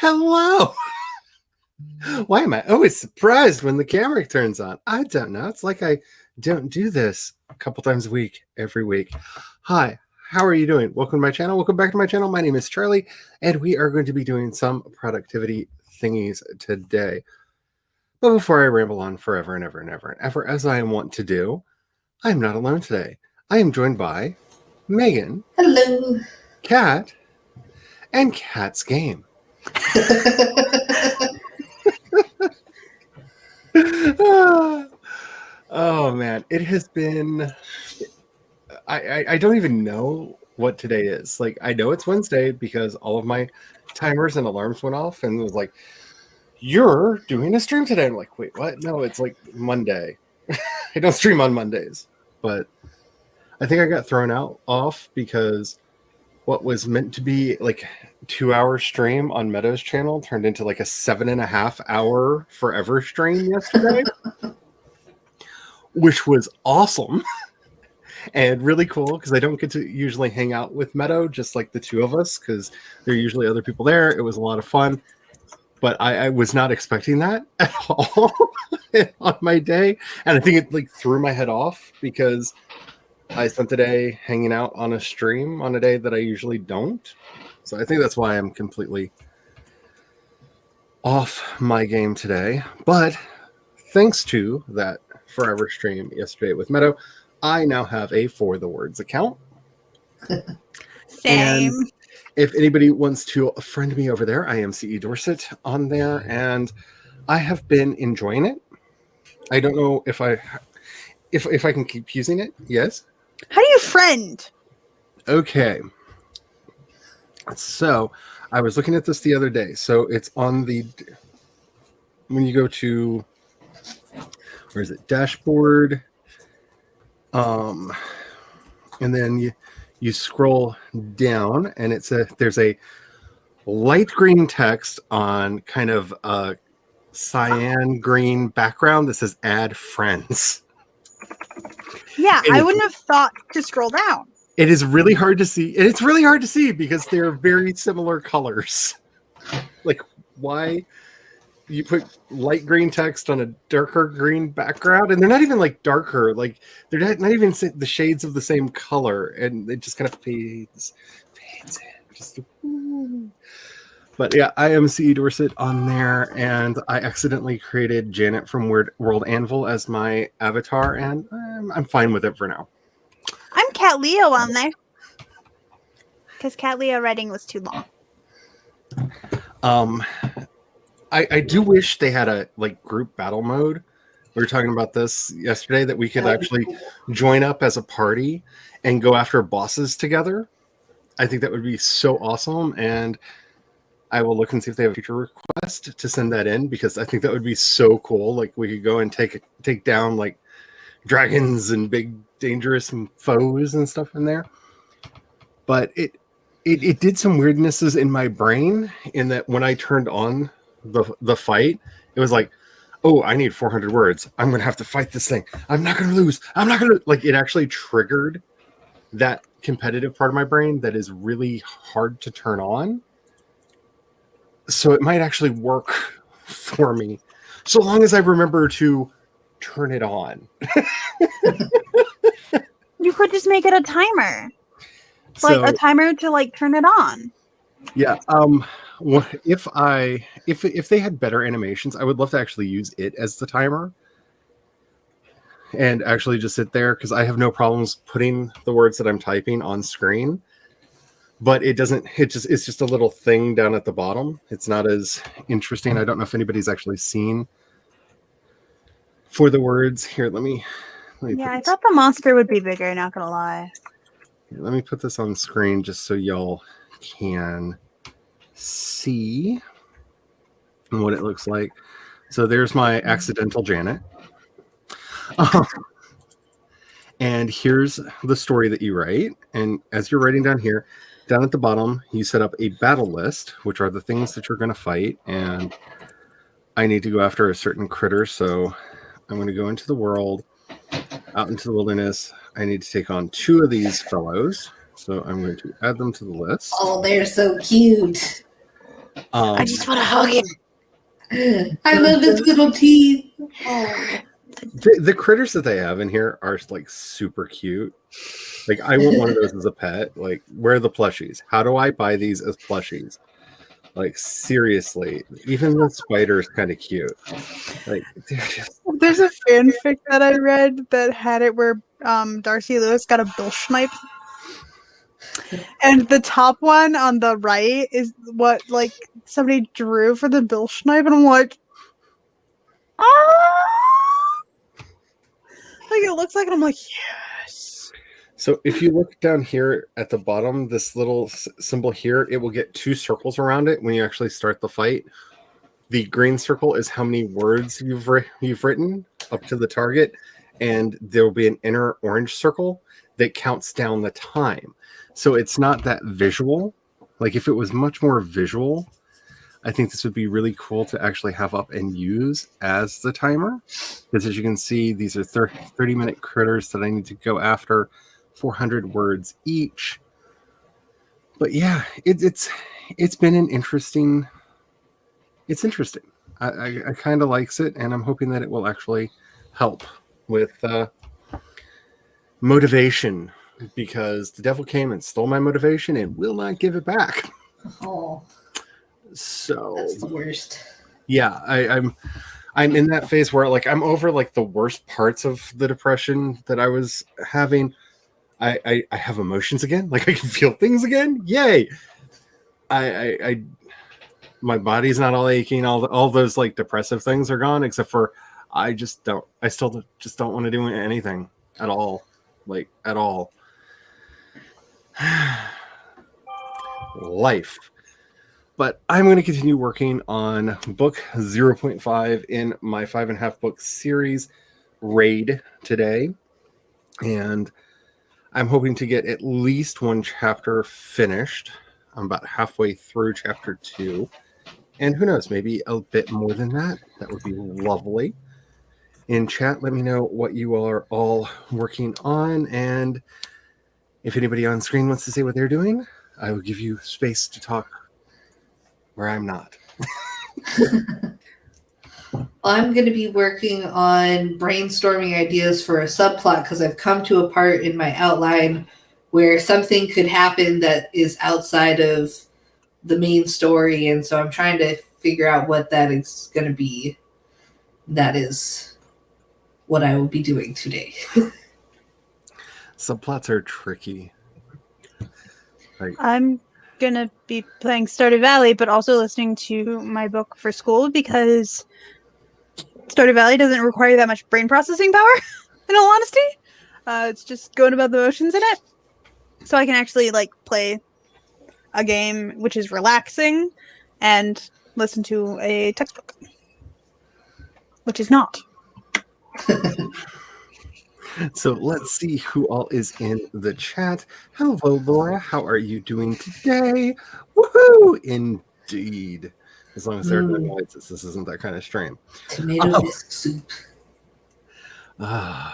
Hello. Why am I always surprised when the camera turns on? I don't know. It's like I don't do this a couple times a week, every week. Hi, how are you doing? Welcome to my channel. Welcome back to my channel. My name is Charlie, and we are going to be doing some productivity thingies today. But before I ramble on forever and ever and ever and ever, as I want to do, I am not alone today. I am joined by Megan. Hello. Kat. And Kat's Game. Oh man, it has been I don't even know what today is. Like, I know it's Wednesday because all of my timers and alarms went off and it was like, you're doing a stream today. I'm like, wait, what? No, it's like Monday. I don't stream on Mondays. But I think I got thrown off because what was meant to be like 2-hour stream on Meadows channel turned into like a 7.5 hour forever stream yesterday, which was awesome and really cool because I don't get to usually hang out with Meadow, just like the two of us, because there are usually other people there. It was a lot of fun, but I was not expecting that at all on my day. And I think it like threw my head off because I spent the day hanging out on a stream on a day that I usually don't. So I think that's why I'm completely off my game today. But thanks to that forever stream yesterday with Meadow, I now have a For the Words account. Same. And if anybody wants to friend me over there, I am CE Dorset on there, and I have been enjoying it. I don't know if I can keep using it. Yes. How do you friend? Okay. So I was looking at this the other day. So it's on the, when you go to, where is it? Dashboard. And then you scroll down and there's a light green text on kind of a cyan green background that says add friends. Yeah, I wouldn't have thought to scroll down. It is really hard to see. And it's really hard to see because they're very similar colors. Like, why you put light green text on a darker green background? And they're not even like darker. Like, they're not even the shades of the same color. And it just kind of fades in. Just, but yeah, I am CE Dorset on there. And I accidentally created Janet from World Anvil as my avatar. And I'm fine with it for now. I'm Cat Leo on there. Because Cat Leo writing was too long. I do wish they had a like group battle mode. We were talking about this yesterday, that we could actually join up as a party and go after bosses together. I think that would be so awesome. And I will look and see if they have a feature request to send that in, because I think that would be so cool. Like, we could go and take down like dragons and big dangerous foes and stuff in there. But it did some weirdnesses in my brain, in that when I turned on the fight, it was like, oh, I need 400 words. I'm gonna have to fight this thing. I'm not gonna lose. I'm not gonna, like, it actually triggered that competitive part of my brain that is really hard to turn on. So it might actually work for me, so long as I remember to turn it on. You could just make it a timer. Like a timer to like turn it on. Yeah. If they had better animations, I would love to actually use it as the timer and actually just sit there, because I have no problems putting the words that I'm typing on screen. But it doesn't. It's just a little thing down at the bottom. It's not as interesting. I don't know if anybody's actually seen For the Words. Here, let me yeah, I thought the monster would be bigger, not gonna lie. Let me put this on screen just so y'all can see what it looks like. So there's my accidental Janet. And here's the story that you write. And as you're writing down here, down at the bottom, you set up a battle list, which are the things that you're going to fight. And I need to go after a certain critter. So I'm going to go into the world, out into the wilderness. I need to take on 2 of these fellows. So I'm going to add them to the list. Oh, they're so cute. I just want to hug it. I love his little teeth. Oh. The critters that they have in here are like super cute. Like I want one of those as a pet. Like, where are the plushies? How do I buy these as plushies? Like, seriously, even the spider is kind of cute. Like, they're just... There's a fanfic that I read that had it where Darcy Lewis got a Bilschneip. And the top one on the right is what like somebody drew for the Bilschneip, and I'm like, ah! Like it looks like it. I'm like, yes. So if you look down here at the bottom, this little symbol here, it will get 2 circles around it when you actually start the fight. The green circle is how many words you've written up to the target, and there will be an inner orange circle that counts down the time. So it's not that visual. Like if it was much more visual, I think this would be really cool to actually have up and use as the timer. Because as you can see, these are 30-minute critters that I need to go after, 400 words each. But yeah, it's been an interesting... It's interesting. I kind of likes it, and I'm hoping that it will actually help with motivation, because the devil came and stole my motivation and will not give it back. Oh, so that's the worst. Yeah, I'm in that phase where like I'm over like the worst parts of the depression that I was having. I have emotions again. Like I can feel things again. Yay! I my body's not all aching. All those like depressive things are gone, except for I still just don't want to do anything at all. Like at all. Life. But I'm going to continue working on book 0.5 in my 5.5 book series Raid today. And I'm hoping to get at least 1 chapter finished. I'm about halfway through chapter 2. And who knows, maybe a bit more than that. That would be lovely. In chat, let me know what you are all working on. And if anybody on screen wants to say what they're doing, I will give you space to talk where I'm not. I'm going to be working on brainstorming ideas for a subplot because I've come to a part in my outline where something could happen that is outside of the main story, and so I'm trying to figure out what that is going to be. That is what I will be doing today. Subplots are tricky. I'm gonna be playing Stardew Valley, but also listening to my book for school because Stardew Valley doesn't require that much brain processing power. In all honesty, it's just going about the motions in it, so I can actually like play a game which is relaxing and listen to a textbook, which is not. So let's see who all is in the chat. Hello, Laura. How are you doing today? Woohoo! Indeed. As long as there are no noises, this isn't that kind of stream. Tomato bisque soup. The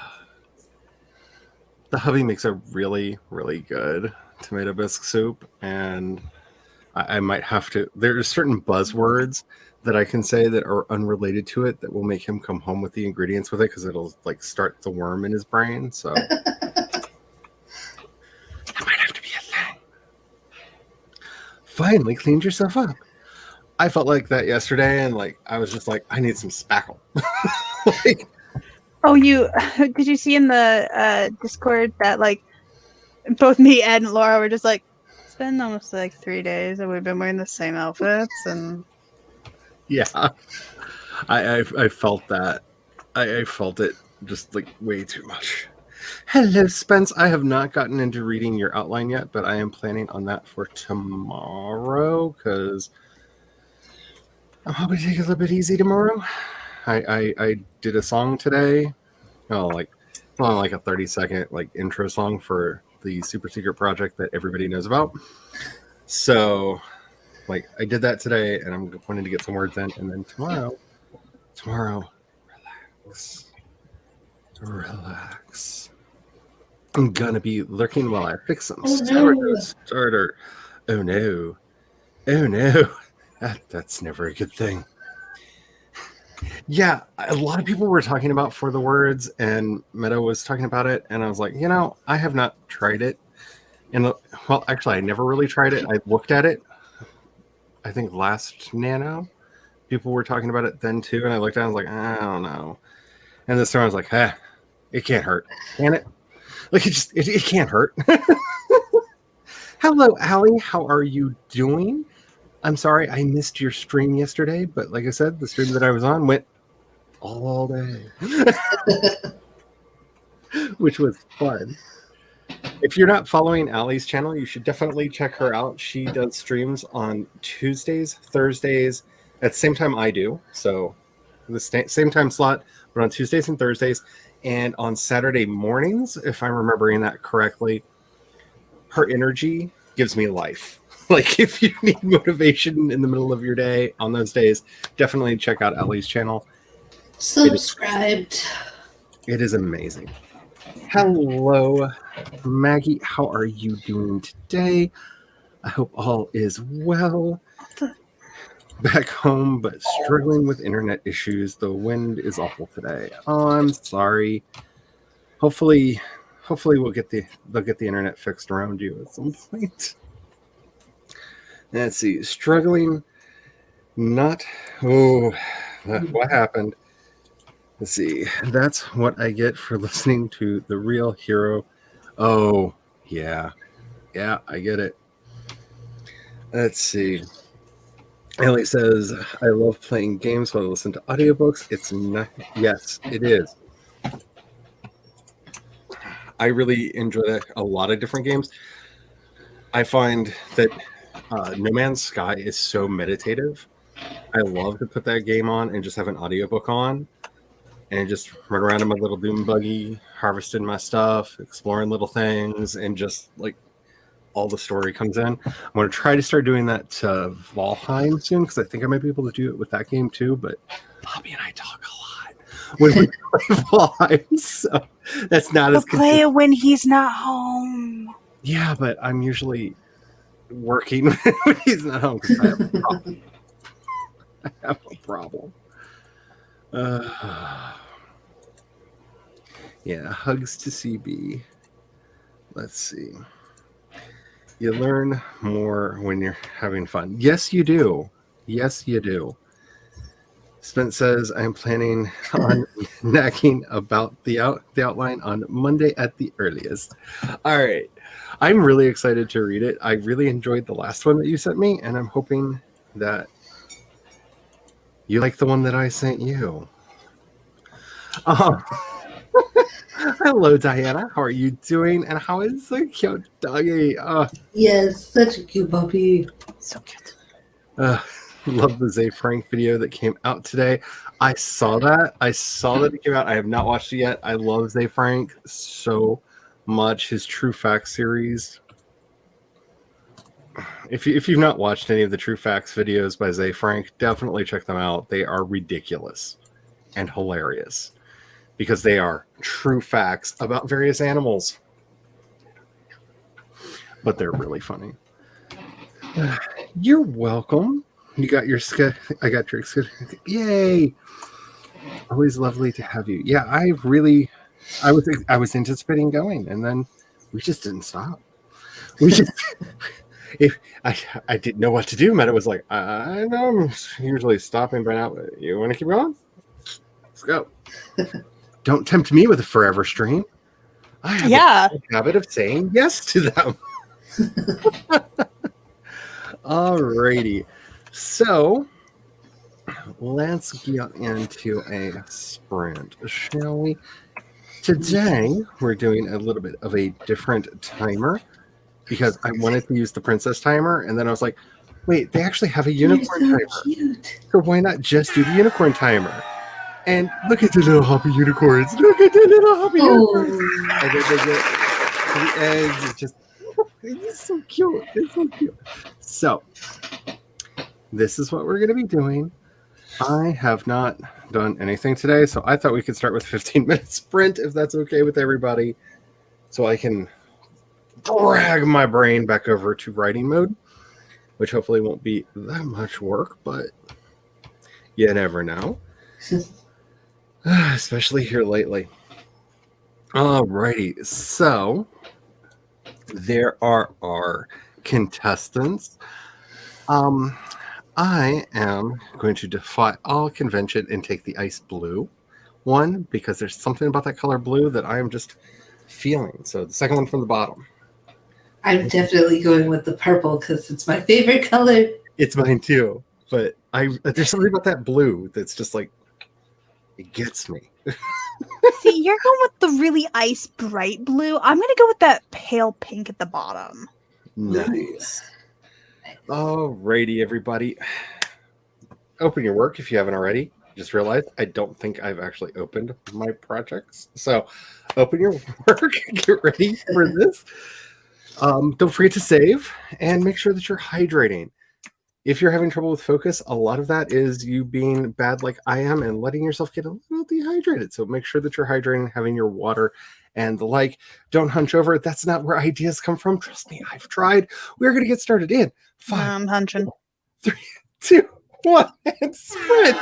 hubby makes a really, really good tomato bisque soup, and I might have to... There are certain buzzwords that I can say that are unrelated to it that will make him come home with the ingredients with it, because it'll like start the worm in his brain. So that might have to be a thing. Finally cleaned yourself up. I felt like that yesterday, and like I was just like, I need some spackle. Like, oh, did you see in the Discord that like both me and Laura were just like, it's been almost like 3 days and we've been wearing the same outfits, and yeah, I felt that. I felt it just like way too much. Hello, Spence. I have not gotten into reading your outline yet, but I am planning on that for tomorrow because I'm hoping to take it a little bit easy tomorrow. I did a song today. Oh, like it's only like a 30-second like intro song for the super secret project that everybody knows about. So like I did that today, and I'm wanting to get some words in, and then tomorrow, relax. I'm gonna be lurking while I fix some starter. Oh no. That's never a good thing. Yeah, a lot of people were talking about For the Words, and Meadow was talking about it, and I was like, I have not tried it. And well, actually, I never really tried it. I looked at it, I think last Nano. People were talking about it then too, and I looked at it, I was like, I don't know. And this time I was like, it can't hurt, can it? Like it can't hurt. Hello, Allie. How are you doing? I'm sorry I missed your stream yesterday, but like I said, the stream that I was on went all day, which was fun. If you're not following Allie's channel, you should definitely check her out. She does streams on Tuesdays, Thursdays, at the same time I do. So the same time slot, but on Tuesdays and Thursdays, and on Saturday mornings, if I'm remembering that correctly. Her energy gives me life. Like if you need motivation in the middle of your day on those days, definitely check out Allie's channel. Subscribed. It is amazing. Hello, Maggie. How are you doing today? I hope all is well. Back home, but struggling with internet issues. The wind is awful today. Oh, I'm sorry. Hopefully they'll get the internet fixed around you at some point. Let's see. Struggling. What happened? Let's see. That's what I get for listening to The Real Hero. Oh, yeah. Yeah, I get it. Let's see. Ellie says, I love playing games while I listen to audiobooks. It's not. Yes, it is. I really enjoy a lot of different games. I find that No Man's Sky is so meditative. I love to put that game on and just have an audiobook on and just run around in my little doom buggy, harvesting my stuff, exploring little things, and just like all the story comes in. I'm going to try to start doing that to Valheim soon because I think I might be able to do it with that game too. But Bobby and I talk a lot when we play Valheim, so that's not as good. Play it when he's not home. Yeah, but I'm usually working when he's not home because I have a problem. I have a problem. Yeah, hugs to CB. Let's see. You learn more when you're having fun. Yes, you do. Yes, you do. Spence says, I'm planning on knacking about the outline on Monday at the earliest. All right. I'm really excited to read it. I really enjoyed the last one that you sent me, and I'm hoping that you like the one that I sent you. Hello, Diana. How are you doing? And how is the cute doggy? Yes, such a cute puppy. So cute. Love the Zay Frank video that came out today. I saw that. It came out. I have not watched it yet. I love Zay Frank so much. His True Facts series. If you've not watched any of the True Facts videos by Zay Frank, definitely check them out. They are ridiculous and hilarious because they are true facts about various animals. But they're really funny. You're welcome. You got your I got your Yay! Always lovely to have you. Yeah, I was anticipating going, and then we just didn't stop. We just I didn't know what to do. Meta was like, I know I'm usually stopping by now. But you want to keep going? Let's go. Don't tempt me with a forever stream. I have a habit of saying yes to them. Alrighty. So let's get into a sprint, shall we? Today we're doing a little bit of a different timer because I wanted to use the princess timer, and then I was like, wait, they actually have a unicorn timer. Cute. So why not just do the unicorn timer? And look at the little hoppy unicorns. Look at the little hoppy unicorns. And then they get to the eggs. It's so cute. It's so cute. So this is what we're going to be doing. I have not done anything today, so I thought we could start with 15-minute sprint if that's okay with everybody, so I can drag my brain back over to writing mode. which hopefully won't be that much work, but you never know. Especially here lately. Alrighty, so there are our contestants. I am going to defy all convention and take the ice blue one because there's something about that color blue that I am just feeling. So the second one from the bottom. I'm definitely going with the purple because it's my favorite color. It's mine too, but there's something about that blue that's just like it gets me. See, you're going with the really ice bright blue. I'm gonna go with that pale pink at the bottom. Nice. Alrighty, everybody. Open your work if you haven't already. Just realized I don't think I've actually opened my projects. So open your work, get ready for this. Don't forget to save and make sure that you're hydrating. If you're having trouble with focus, a lot of that is you being bad like I am and letting yourself get a little dehydrated. So make sure that you're hydrating, having your water and the like. Don't hunch over. That's not where ideas come from. Trust me, I've tried. We're going to get started in 5, I'm hunching. 3, 2, 1, and sprint.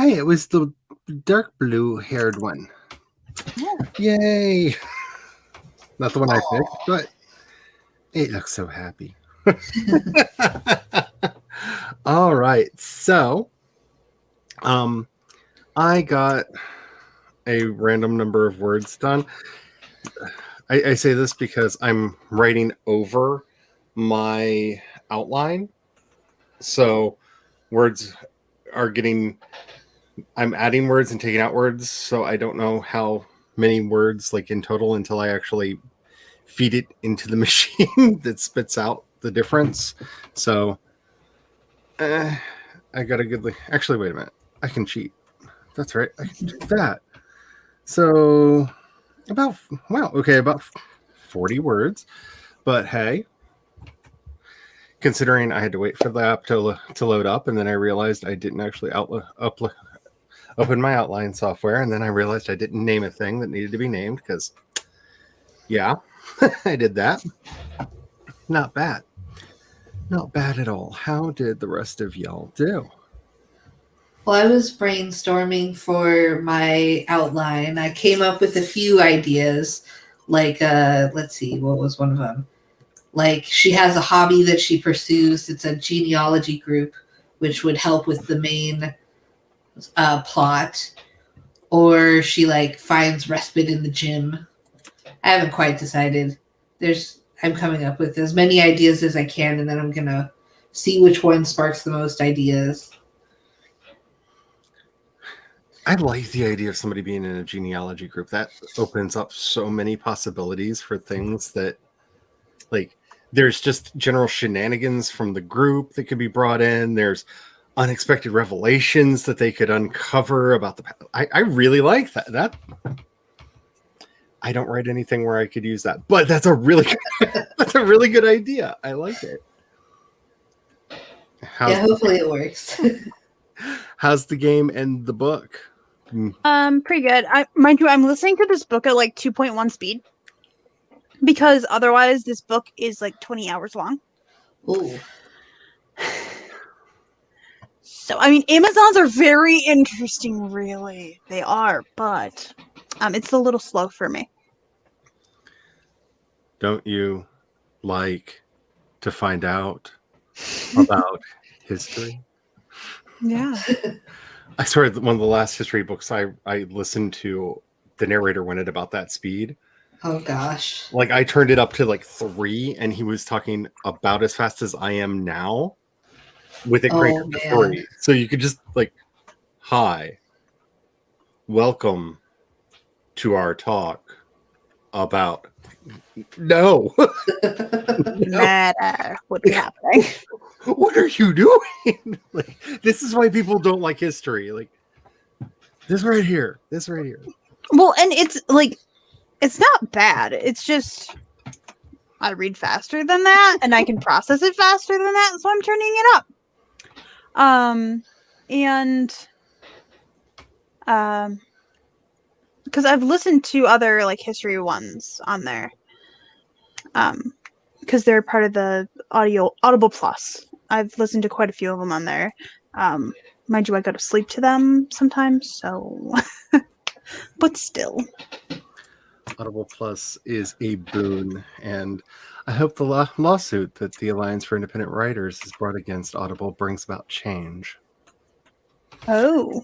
hey, it was the dark blue haired one. Yeah. Yay! Not the one I picked, but it looks so happy. All right, so I got a random number of words done. I say this because I'm writing over my outline, so words are getting. I'm adding words and taking out words, so I don't know how many words like in total until I actually feed it into the machine that spits out the difference. So I got a good. Actually, wait a minute. I can cheat. That's right. I can do that. So about 40 words. But hey, considering I had to wait for the app to load up, and then I realized I didn't actually open my outline software, and then I realized I didn't name a thing that needed to be named because, yeah, I did that. Not bad. Not bad at all. How did the rest of y'all do? Well, I was brainstorming for my outline. I came up with a few ideas. Like, let's see, what was one of them? Like, she has a hobby that she pursues. It's a genealogy group, which would help with the main plot. Or she, like, finds respite in the gym. I haven't quite decided. I'm coming up with as many ideas as I can, and then I'm going to see which one sparks the most ideas. I like the idea of somebody being in a genealogy group. That opens up so many possibilities for things that, like, there's just general shenanigans from the group that could be brought in. There's unexpected revelations that they could uncover about the. I really like that. I don't write anything where I could use that, but that's a really good idea. I like it. Hopefully it works. How's the game and the book? Pretty good. Mind you, I'm listening to this book at like 2.1 speed because otherwise this book is like 20 hours long. Ooh. So, I mean, Amazons are very interesting, really. They are, but it's a little slow for me. Don't you like to find out about history? Yeah. I swear, one of the last history books I listened to, the narrator went at about that speed. Oh, gosh. Like, I turned it up to like 3, and he was talking about as fast as I am now with it cranked up to 3. So you could just, like, hi, welcome to our talk about... No. Matter what's happening. What are you doing? Like, this is why people don't like history. Like, this right here. Well, and it's like, it's not bad. It's just I read faster than that, and I can process it faster than that, so I'm turning it up. Because I've listened to other like history ones on there. Because they're part of the Audible Plus. I've listened to quite a few of them on there. Mind you, I go to sleep to them sometimes, so but still. Audible Plus is a boon, and I hope the lawsuit that the Alliance for Independent Writers has brought against Audible brings about change. Oh.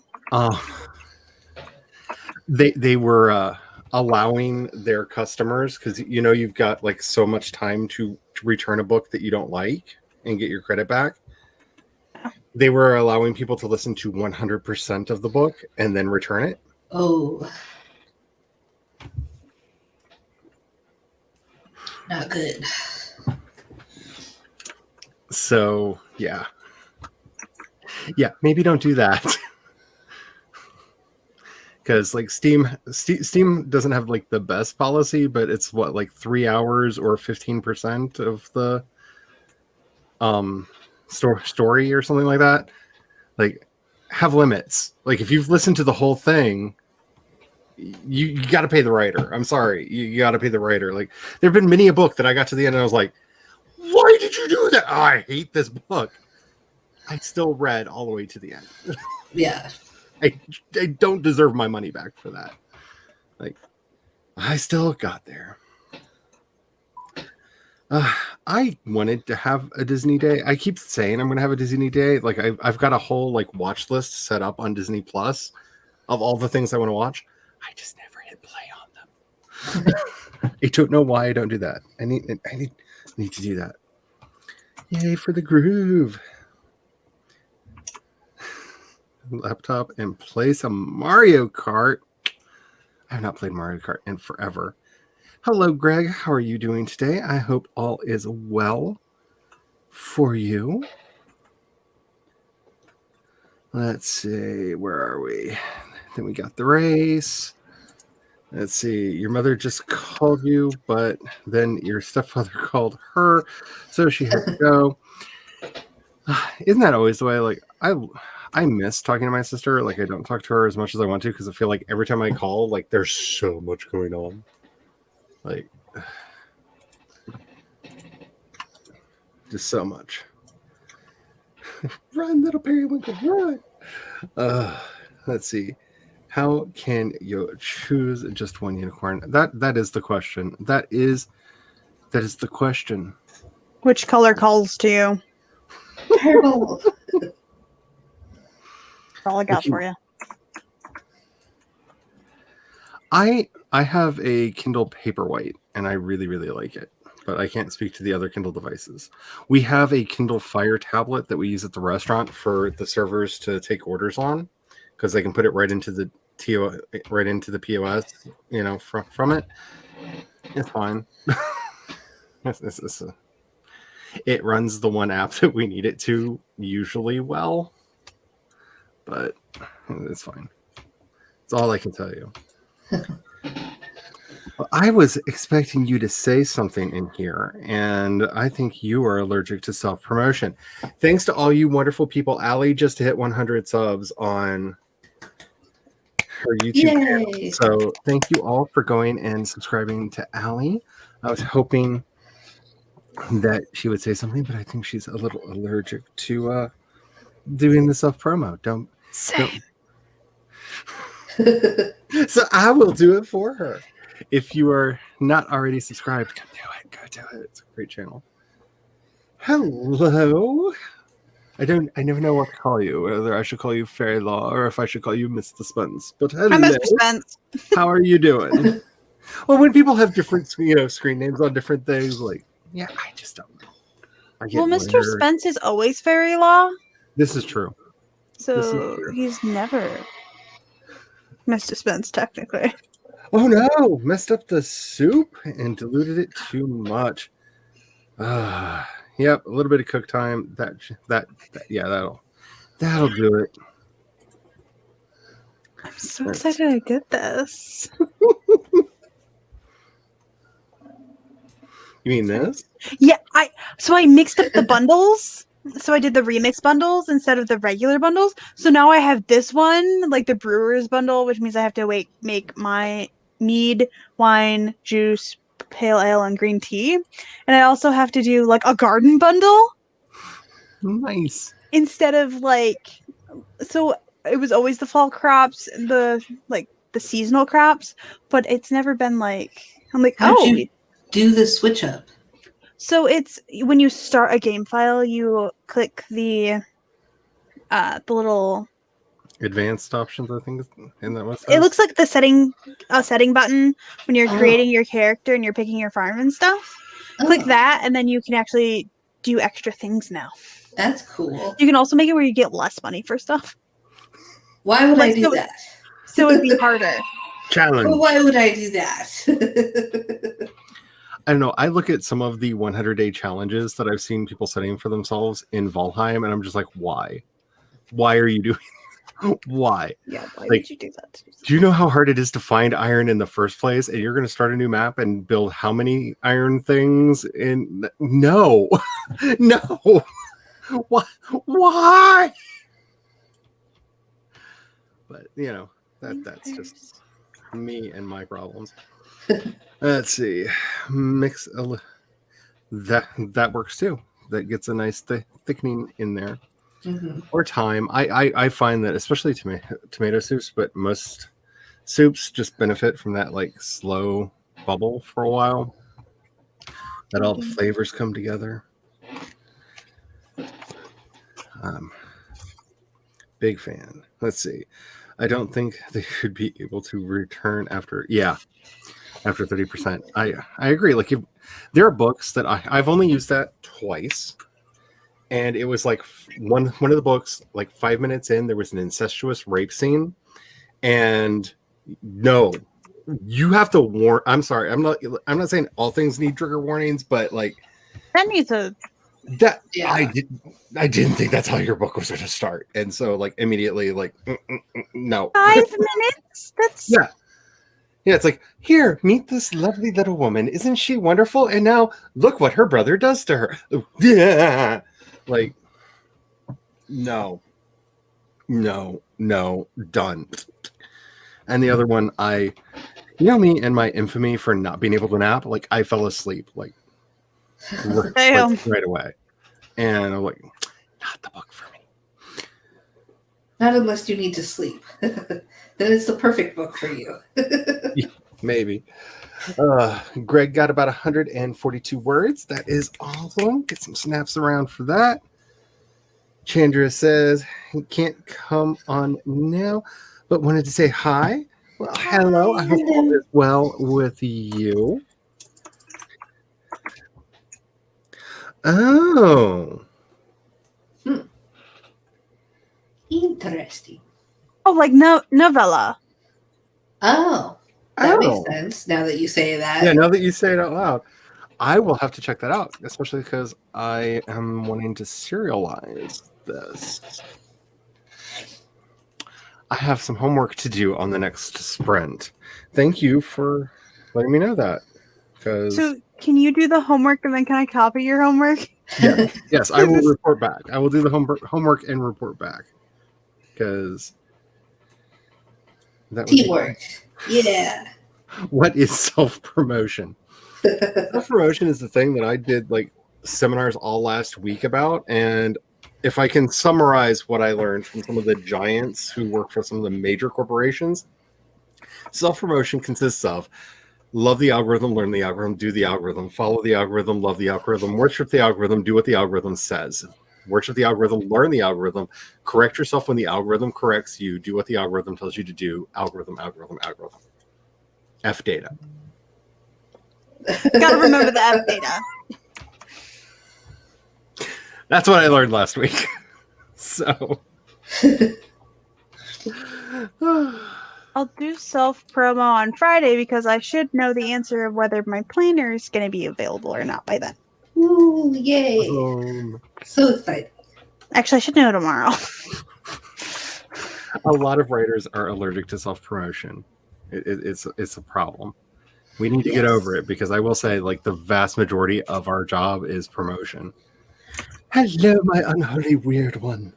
They were allowing their customers, because you've got like so much time to return a book that you don't like and get your credit back. They were allowing people to listen to 100% of the book and then return it. Oh. Not good. So, yeah, maybe don't do that. Because like Steam doesn't have like the best policy, but it's what, like 3 hours or 15% of the story or something like that. Like, have limits. Like, if you've listened to the whole thing, you got to pay the writer. I'm sorry, you got to pay the writer. Like, there have been many a book that I got to the end and I was like, why did you do that? Oh, I hate this book. I still read all the way to the end. Yeah. I don't deserve my money back for that. Like, I still got there. I wanted to have a Disney day. I keep saying I'm going to have a Disney day. Like I've got a whole like watch list set up on Disney Plus of all the things I want to watch. I just never hit play on them. I don't know why I don't do that. I need to do that. Yay for the groove. Laptop and play some Mario Kart. I have not played Mario Kart in forever. Hello, Greg. How are you doing today? I hope all is well for you. Let's see. Where are we? Then we got the race. Let's see. Your mother just called you, but then your stepfather called her, so she had to go. Isn't that always the way? Like I miss talking to my sister. Like I don't talk to her as much as I want to because I feel like every time I call, like there's so much going on. Like, just so much. Run, little periwinkle, run! Let's see. How can you choose just one unicorn? That is the question. That is the question. Which color calls to you? Purple. That's all I got for you. I have a Kindle Paperwhite, and I really, really like it, but I can't speak to the other Kindle devices. We have a Kindle Fire tablet that we use at the restaurant for the servers to take orders on, because they can put it right into the POS, you know, from it. It's fine. It runs the one app that we need it to usually well, but it's fine. That's all I can tell you. I was expecting you to say something in here, and I think you are allergic to self-promotion. Thanks to all you wonderful people. Allie just hit 100 subs on her YouTube channel. So thank you all for going and subscribing to Allie. I was hoping that she would say something, but I think she's a little allergic to doing the self-promo. Don't. So I will do it for her. If you are not already subscribed, go do it. It's a great channel. Hello. I never know what to call you, whether I should call you Fairy Law or if I should call you Mr. Spence. But hello. I'm Mr. Spence. How are you doing? Well, when people have different, screen names on different things, like, yeah, I just don't know. Well, Mr. Spence is always Fairy Law. This is true. So he's never Mr. Spence, technically. Oh no! Messed up the soup and diluted it too much. Yep, a little bit of cook time. Yeah, that'll do it. I'm so excited I did this. You mean this? Yeah, I mixed up the bundles. So I did the remix bundles instead of the regular bundles. So now I have this one, like the brewer's bundle, which means I have to make my mead, wine, juice, pale ale, and green tea. And I also have to do like a garden bundle. Nice. Instead of so it was always the fall crops, the seasonal crops, but it's never been like, I'm like, how'd you do the switch up? So it's when you start a game file, you click the little advanced options, I think, in that one. It looks like the setting button when you're creating your character and you're picking your farm and stuff. Click that, and then you can actually do extra things now. That's cool. You can also make it where you get less money for stuff. Why would I do that? So it'd be harder. Challenge. Well, why would I do that? I don't know. I look at some of the 100-day challenges that I've seen people setting for themselves in Valheim, and I'm just like, why? Why are you doing why? Yeah, why would you do that? Do you know how hard it is to find iron in the first place? And you're going to start a new map and build how many iron things? No. No. Why? But, that's just me and my problems. Let's see. That works too. That gets a nice thickening in there. or time. I find that especially tomato soups, but most soups just benefit from that like slow bubble for a while. That all the flavors come together. Big fan. Let's see. I don't think they should be able to return after 30%. I agree. Like if there are books that I've only used that twice, and it was like one of the books, like 5 minutes in, there was an incestuous rape scene, and no, you have to warn. I'm sorry, I'm not saying all things need trigger warnings, but like That needs a that I didn't think that's how your book was going to start, and so like immediately like no 5 minutes. That's yeah. It's like, here, meet this lovely little woman. Isn't she wonderful? And now look what her brother does to her. Yeah. Like, no, done. And the other one, me and my infamy for not being able to nap. Like, I fell asleep like right away. And I'm like, not the book for me. Not unless you need to sleep. Then it's the perfect book for you. Maybe. Greg got about 142 words. That is awesome. Get some snaps around for that. Chandra says he can't come on now, but wanted to say hi. Well, hello. I hope all is well with you. Oh. Interesting. Oh, like novella. Oh, that makes sense now that you say that. Yeah, now that you say it out loud, I will have to check that out, especially because I am wanting to serialize this. I have some homework to do on the next sprint. Thank you for letting me know that. So can you do the homework and then can I copy your homework? Yes, I will report back. I will do the homework and report back. Because teamwork. Yeah. What is self-promotion? Self-promotion is the thing that I did like seminars all last week about, and if I can summarize what I learned from some of the giants who work for some of the major corporations, self-promotion consists of love the algorithm, learn the algorithm, do the algorithm, follow the algorithm, love the algorithm, worship the algorithm, do what the algorithm says. Worship the algorithm, learn the algorithm, correct yourself when the algorithm corrects you, do what the algorithm tells you to do, algorithm. F data. Gotta remember the F data. That's what I learned last week. So I'll do self-promo on Friday because I should know the answer of whether my planner is going to be available or not by then. Ooh, yay. So excited. Actually, I should know tomorrow. A lot of writers are allergic to self-promotion. It's a problem. We need to get over it because I will say, like, the vast majority of our job is promotion. Hello, my unholy weird one.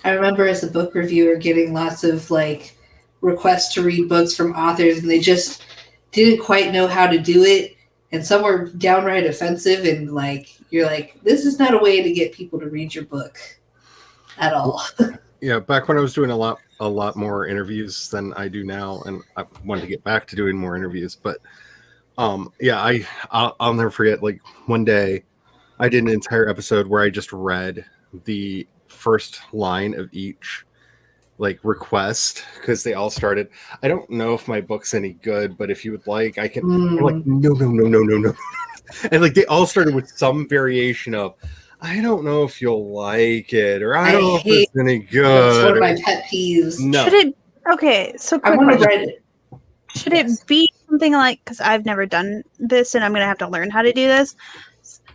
I remember as a book reviewer getting lots of, like, requests to read books from authors, and they just didn't quite know how to do it. And some were downright offensive, and, like, you're like, this is not a way to get people to read your book at all. Yeah, back when I was doing a lot more interviews than I do now, and I wanted to get back to doing more interviews. But I'll never forget. Like one day, I did an entire episode where I just read the first line of each like request because they all started. I don't know if my book's any good, but if you would like, I can. I'm like no, and like they all started with some variation of. I don't know if you'll like it, or I don't know if it's any good. That's one of my pet peeves. No. So I want to write it. Should it be something like, because I've never done this and I'm going to have to learn how to do this.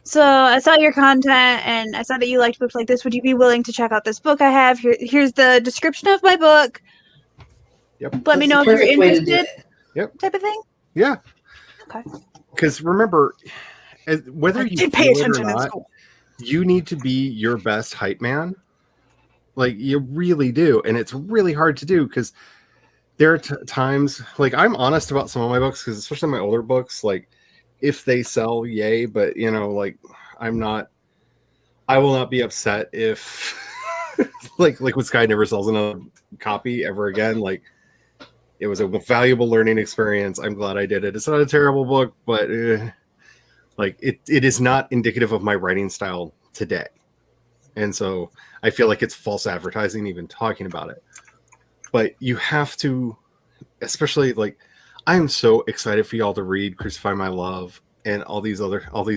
So I saw your content and I saw that you liked books like this. Would you be willing to check out this book I have? Here's the description of my book. Yep. Let me know if you're interested. Yep. Type of thing? Yeah. Okay. Because remember, whether you pay feel attention it or not, you need to be your best hype man. Like you really do. And it's really hard to do because there are times like I'm honest about some of my books because especially my older books, like if they sell, yay. But like I will not be upset if like when Sky never sells another copy ever again. Like, it was a valuable learning experience. I'm glad I did it. It's not a terrible book, but like it is not indicative of my writing style today. And so I feel like it's false advertising even talking about it. But you have to, especially like, I am so excited for y'all to read Crucify My Love and all these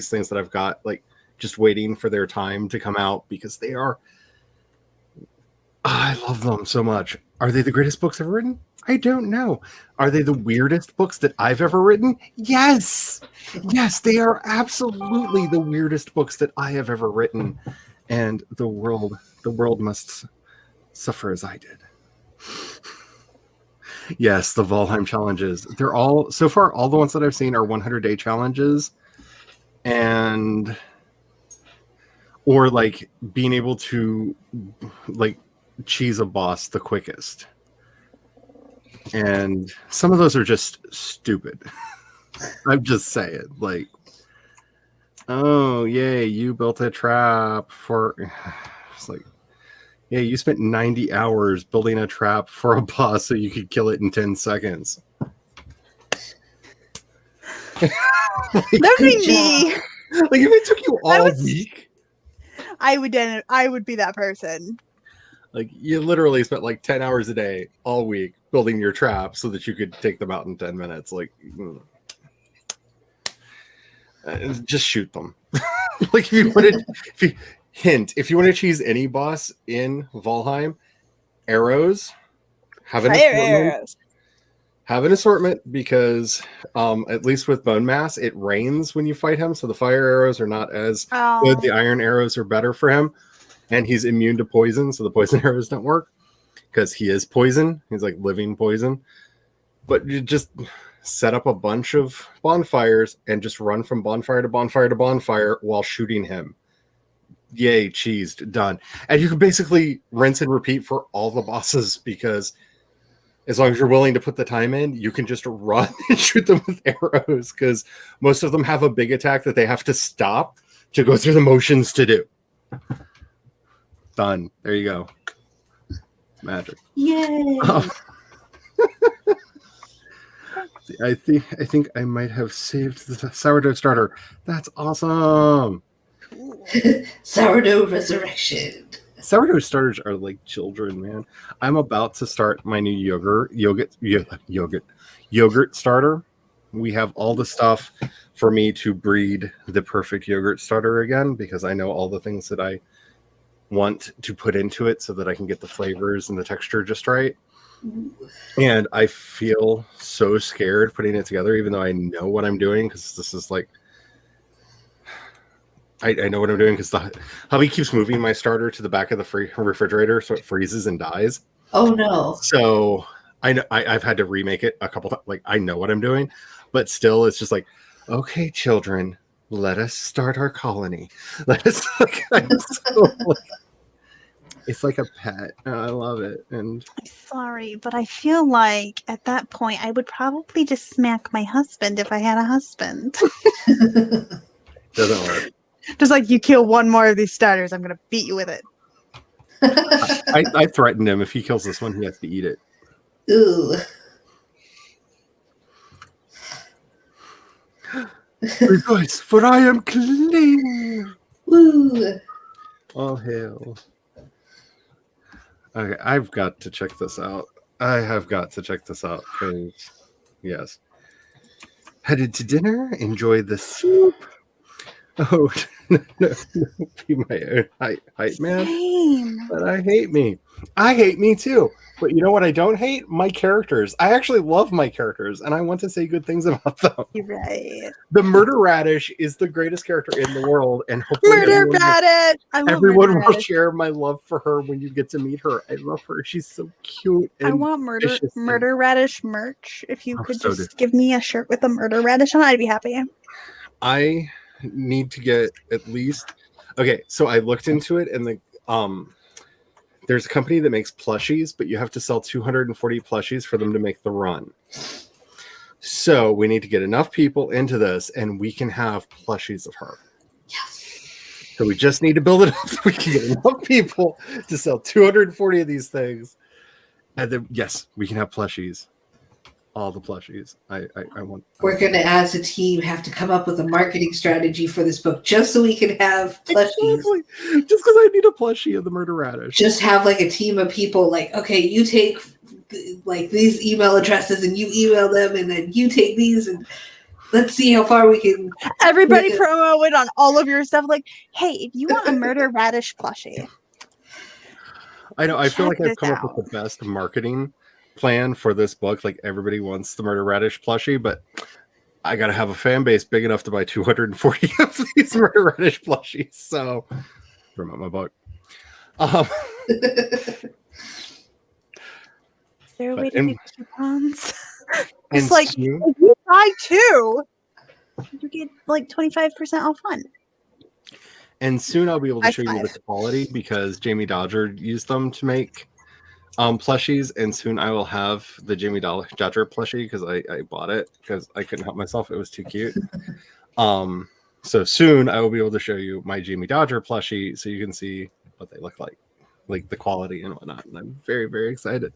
things that I've got, like, just waiting for their time to come out, because they are, I love them so much. Are they the greatest books ever written? I don't know. Are they the weirdest books that I've ever written? Yes. Yes, they are absolutely the weirdest books that I have ever written. And the world must suffer as I did. Yes, the Valheim challenges. They're all, so far, all the ones that I've seen are 100-day challenges. Or like being able to like cheese a boss the quickest. And some of those are just stupid. I'm just saying, like, oh, yay, you built a trap for, it's like, yeah, you spent 90 hours building a trap for a boss so you could kill it in 10 seconds. That'd be me. Like, if it took you all week, I would be that person. like, you literally spent like 10 hours a day all week building your trap so that you could take them out in 10 minutes. Like, just shoot them. Like, if you want to cheese any boss in Valheim, arrows, have an assortment, because at least with Bone Mass, it rains when you fight him, so the fire arrows are not as good. The iron arrows are better for him, and he's immune to poison, so the poison arrows don't work because he is poison. He's like living poison. But you just set up a bunch of bonfires and just run from bonfire to bonfire to bonfire while shooting him. Yay, cheesed, done. And you can basically rinse and repeat for all the bosses, because as long as you're willing to put the time in, you can just run and shoot them with arrows, because most of them have a big attack that they have to stop to go through the motions to do. Done. There you go. Magic. Yay! I think I might have saved the sourdough starter. That's awesome. Sourdough resurrection. Sourdough starters are like children, man. I'm about to start my new yogurt starter. We have all the stuff for me to breed the perfect yogurt starter again, because I know all the things that I want to put into it so that I can get the flavors and the texture just right. And I feel so scared putting it together, even though I know what I'm doing, because this is like, I know what I'm doing, because the hubby keeps moving my starter to the back of the refrigerator so it freezes and dies. Oh no! So I know I've had to remake it a couple times. Like, I know what I'm doing, but still, it's just like, okay, children, let us start our colony. Let us. It's like a pet. I love it. And I'm sorry, but I feel like at that point I would probably just smack my husband if I had a husband. Doesn't work. Just like, you kill one more of these starters, I'm gonna beat you with it. I threatened him, if he kills this one, he has to eat it. Ooh. Rejoice, for I am clean. Woo. All hail. Okay, I've got to check this out. I have got to check this out, because, yes. Headed to dinner, enjoy the soup. Oh, no, be my own hype man. Same. But I hate me. I hate me too. But you know what I don't hate? My characters. I actually love my characters, and I want to say good things about them. You're right. The Murder Radish is the greatest character in the world, and hopefully Murder Radish! everyone will share my love for her when you get to meet her. I love her. She's so cute. And I want Murder Radish merch. If you could just give me a shirt with a Murder Radish on it, I'd be happy. I need to get at least, okay, so I looked into it, and there's a company that makes plushies, but you have to sell 240 plushies for them to make the run. So we need to get enough people into this, and we can have plushies of her. Yes. So we just need to build it up so we can get enough people to sell 240 of these things. And then, yes, we can have plushies. All the plushies. I want. We're going to, as a team, have to come up with a marketing strategy for this book just so we can have plushies. Exactly. Just because I need a plushie of the murder radish. Just have like a team of people like, okay, you take like these email addresses and you email them, and then you take these, and let's see how far we can. Everybody promo it on all of your stuff. Like, hey, if you want a murder radish plushie, I know. I feel check like I've this come up out. with the best marketing plan for this book. Like everybody wants the murder radish plushie, but I got to have a fan base big enough to buy 240 of these murder radish plushies. So promote my book. Is there a But way to and- do coupons? and It's like, soon- if you buy two, you get like 25% off one. And soon I'll be able to High show you the five. quality because Jamie Dodger used them to make plushies. And soon I will have the Jamie Dodger plushie because I bought it because I couldn't help myself. It was too cute. So soon I will be able to show you my Jamie Dodger plushie so you can see what they look like the quality and whatnot. And I'm very, very excited.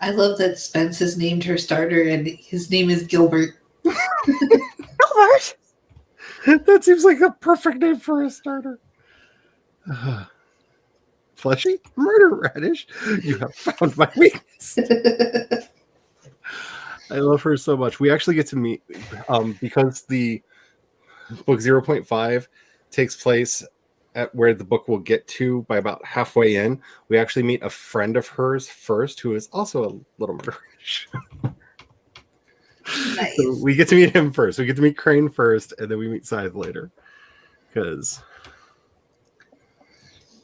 I love that Spence has named her starter, and his name is Gilbert. Gilbert! That seems like a perfect name for a starter. Fleshy murder radish. You have found my weakness. I love her so much. We actually get to meet because the book 0.5 takes place at where the book will get to by about halfway in. We actually meet a friend of hers first, who is also a little murder radish. Nice. So we get to meet him first. We get to meet Crane first, and then we meet Scythe later.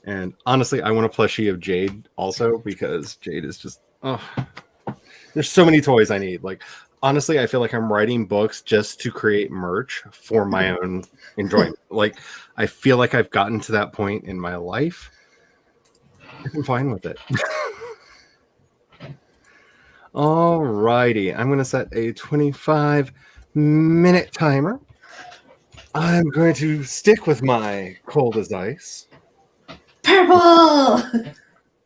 And honestly, I want a plushie of Jade also because Jade is just there's so many toys I need. Like honestly, I feel like I'm writing books just to create merch for my own enjoyment. Like I feel like I've gotten to that point in my life. I'm fine with it. All righty. I'm going to set a 25-minute timer. I'm going to stick with my cold as ice. Purple!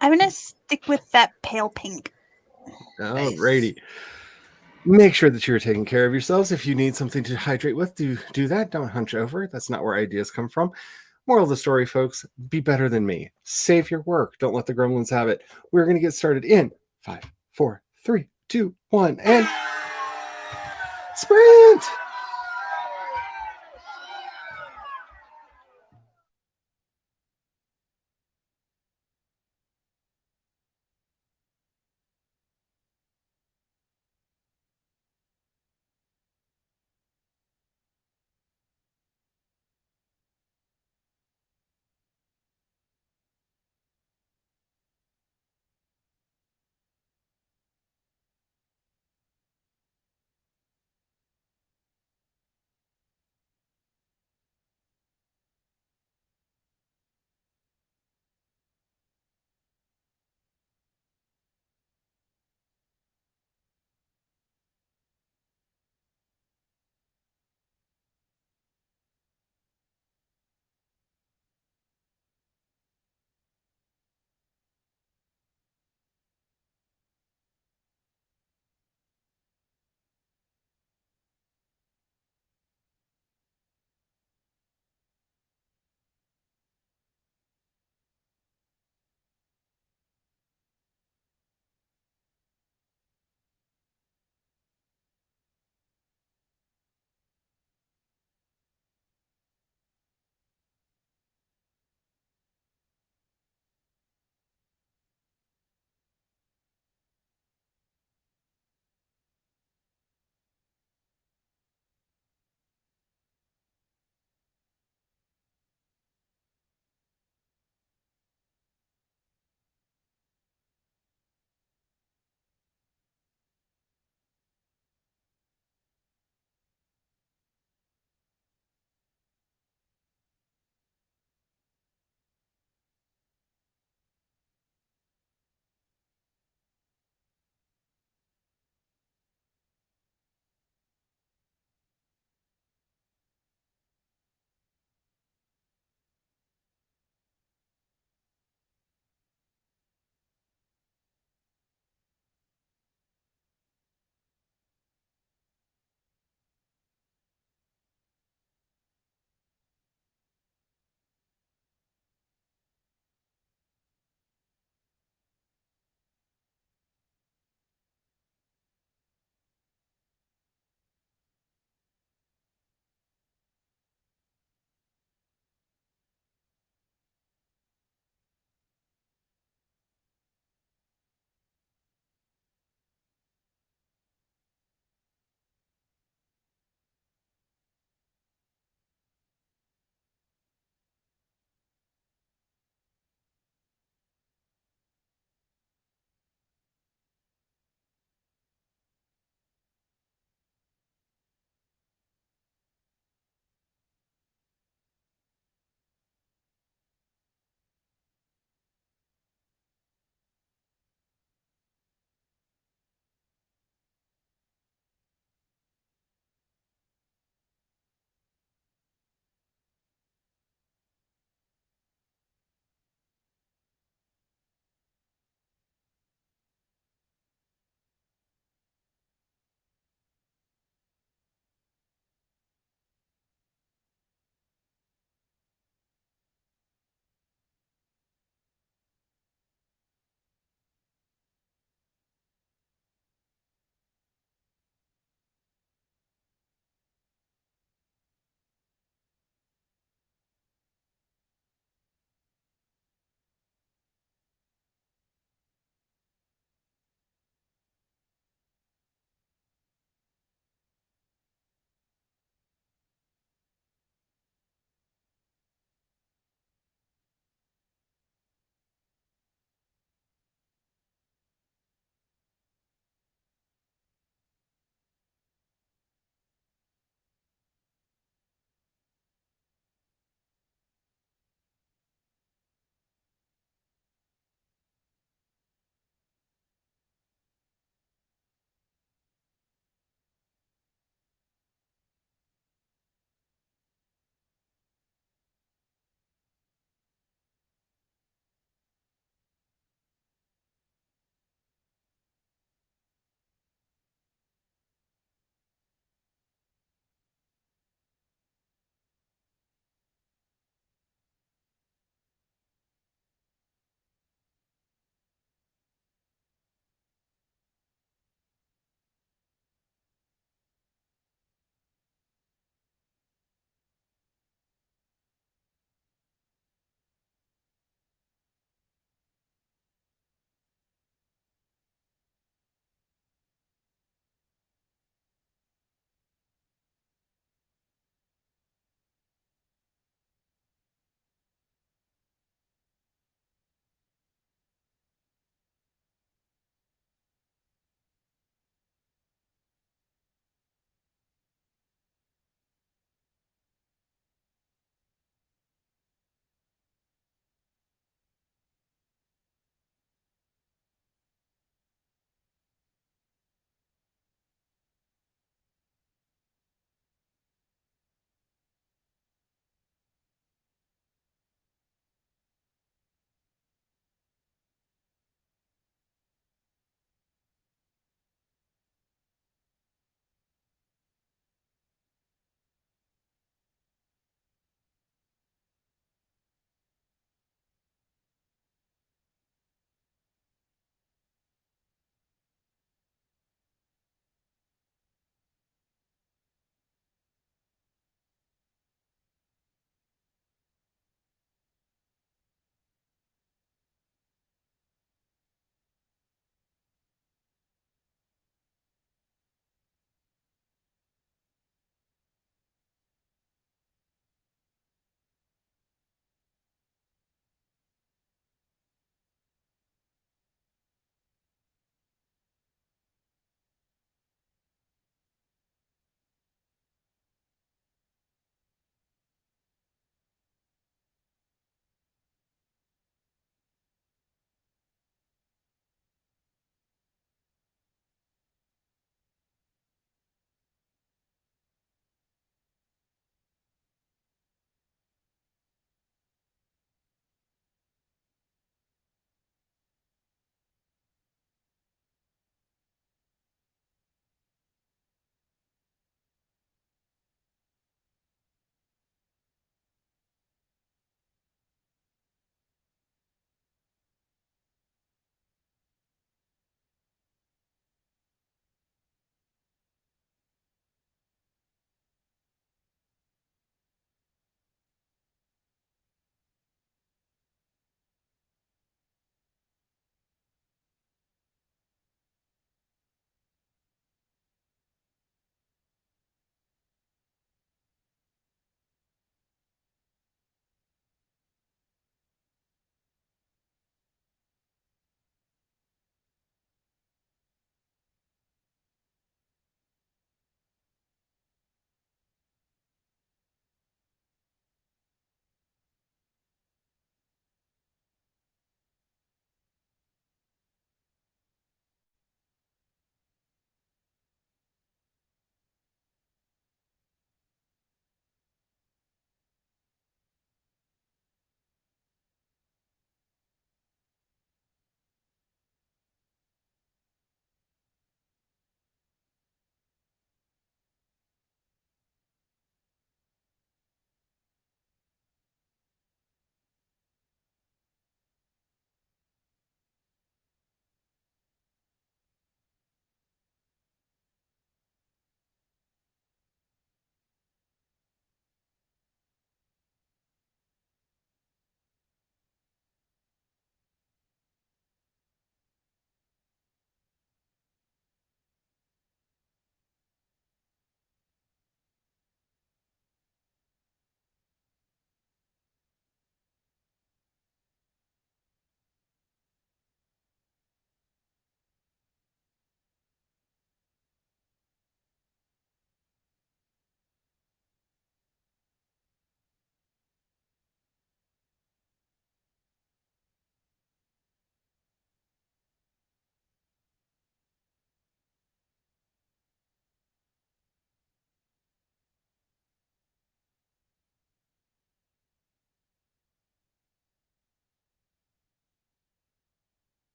I'm going to stick with that pale pink. All righty. Make sure that you're taking care of yourselves. If you need something to hydrate with, do that. Don't hunch over. That's not where ideas come from. Moral of the story, folks, be better than me. Save your work. Don't let the gremlins have it. We're going to get started in 5, 4, 3, 2, 1, and sprint!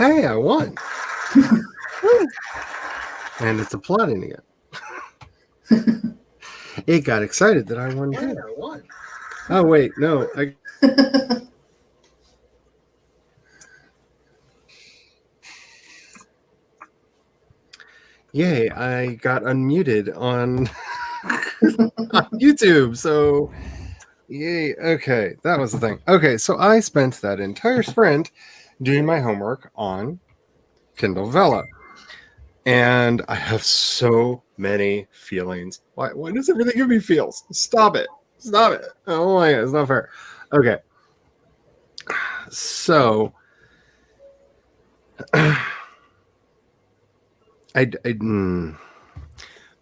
Hey, I won. Woo. And it's applauding it. It got excited that I won too. Oh, wait. No. Yay, I got unmuted on YouTube. So, yay. Okay, that was the thing. Okay, so I spent that entire sprint doing my homework on Kindle Vella. And I have so many feelings. Why does it really give me feels? Stop it. Stop it. Oh my God, it's not fair. Okay. So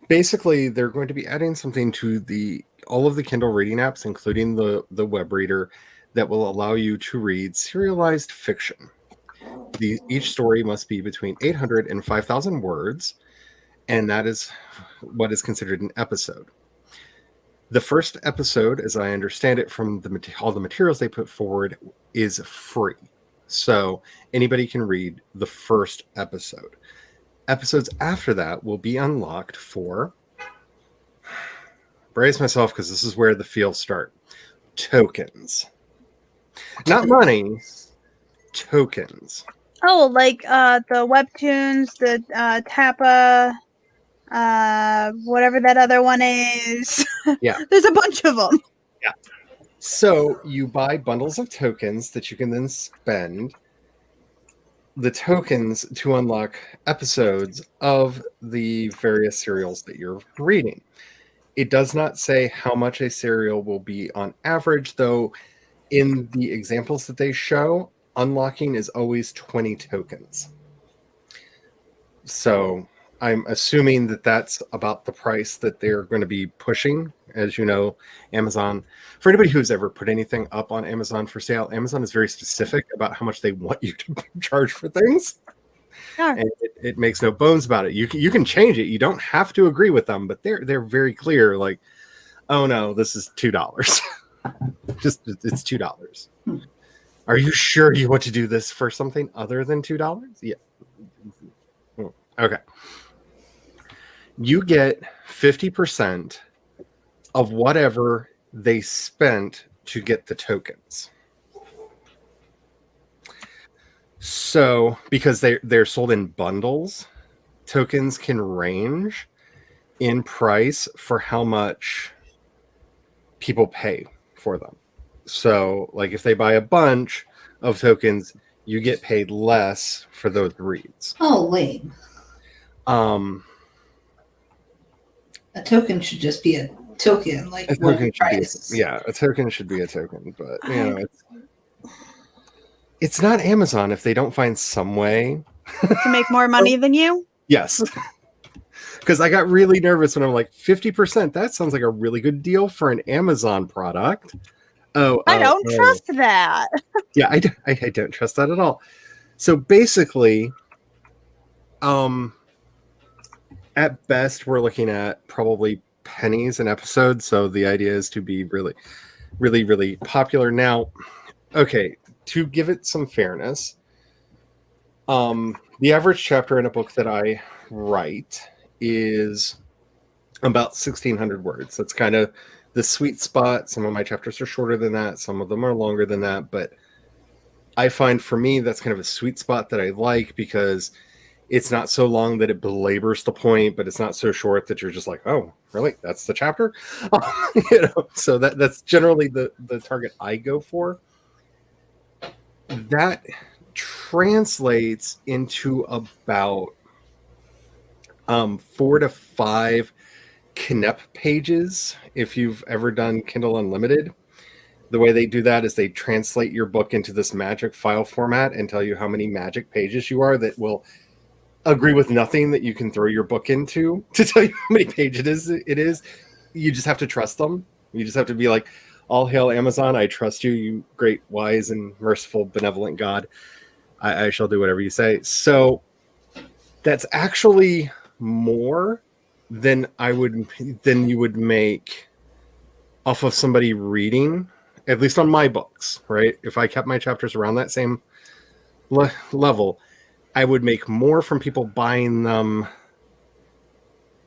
basically they're going to be adding something to all of the Kindle reading apps, including the web reader, that will allow you to read serialized fiction. Each story must be between 800 and 5,000 words, and that is what is considered an episode. The first episode, as I understand it from all the materials they put forward, is free. So anybody can read the first episode. Episodes after that will be unlocked for, brace myself because this is where the feels start, tokens. Not money, tokens. Oh, like the webtoons, the Tappa, whatever that other one is. Yeah. There's a bunch of them. Yeah. So you buy bundles of tokens that you can then spend the tokens to unlock episodes of the various serials that you're reading. It does not say how much a serial will be on average, though in the examples that they show, unlocking is always 20 tokens. So I'm assuming that that's about the price that they're going to be pushing. As you know, Amazon, for anybody who's ever put anything up on Amazon for sale, Amazon is very specific about how much they want you to charge for things. Sure. And it makes no bones about it. You can change it. You don't have to agree with them, but they're very clear. Like, oh no, this is $2. Just it's $2. Are you sure you want to do this for something other than $2? Yeah. Okay. You get 50% of whatever they spent to get the tokens. So, because they're sold in bundles, tokens can range in price for how much people pay for them. So, like if they buy a bunch of tokens, you get paid less for those reads. Oh, lame. A token should just be a token, like one price. A token should be a token, but you know, it's not Amazon if they don't find some way to make more money than you. Yes. Because I got really nervous when I'm like 50%. That sounds like a really good deal for an Amazon product. I don't trust that. Yeah, I don't trust that at all. So basically, at best, we're looking at probably pennies an episode. So the idea is to be really, really, really popular. Now, okay, to give it some fairness, the average chapter in a book that I write is about 1,600 words. That's kind of the sweet spot. Some of my chapters are shorter than that. Some of them are longer than that. But I find for me, that's kind of a sweet spot that I like because it's not so long that it belabors the point, but it's not so short that you're just like, oh, really? That's the chapter? So that's generally the target I go for. That translates into about 4 to 5 Knepp pages. If you've ever done Kindle Unlimited, the way they do that is they translate your book into this magic file format and tell you how many magic pages you are that will agree with nothing that you can throw your book into to tell you how many pages it is. You just have to trust them. You just have to be like, all hail Amazon. I trust you, you great, wise, and merciful, benevolent God. I shall do whatever you say. So that's actually more than you would make off of somebody reading, at least on my books, right? If I kept my chapters around that same level, I would make more from people buying them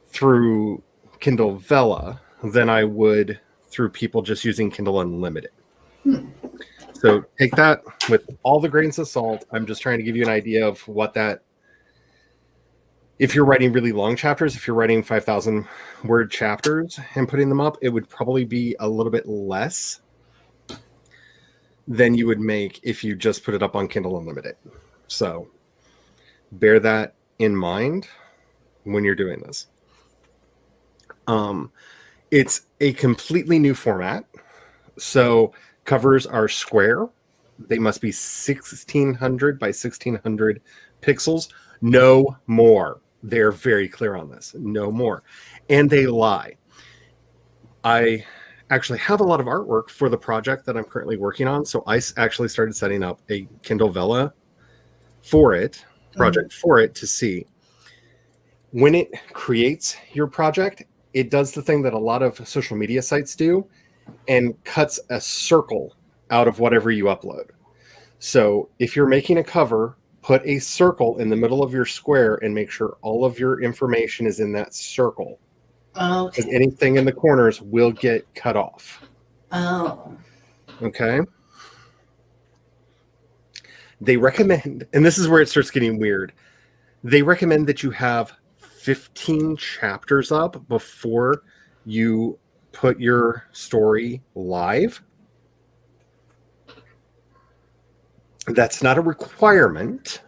through Kindle Vella than I would through people just using Kindle Unlimited. So take that with all the grains of salt. I'm just trying to give you an idea of what that, if you're writing really long chapters, if you're writing 5,000 word chapters and putting them up, it would probably be a little bit less than you would make if you just put it up on Kindle Unlimited. So bear that in mind when you're doing this. It's a completely new format. So covers are square. They must be 1600 by 1600 pixels. No more. They're very clear on this. No more. And they lie. I actually have a lot of artwork for the project that I'm currently working on. So I actually started setting up a Kindle Vella for it, project for it, to see. When it creates your project, it does the thing that a lot of social media sites do and cuts a circle out of whatever you upload. So if you're making a cover, put a circle in the middle of your square and make sure all of your information is in that circle. Okay. Because anything in the corners will get cut off. Oh. Okay. They recommend, and this is where it starts getting weird, they recommend that you have 15 chapters up before you put your story live. That's not a requirement.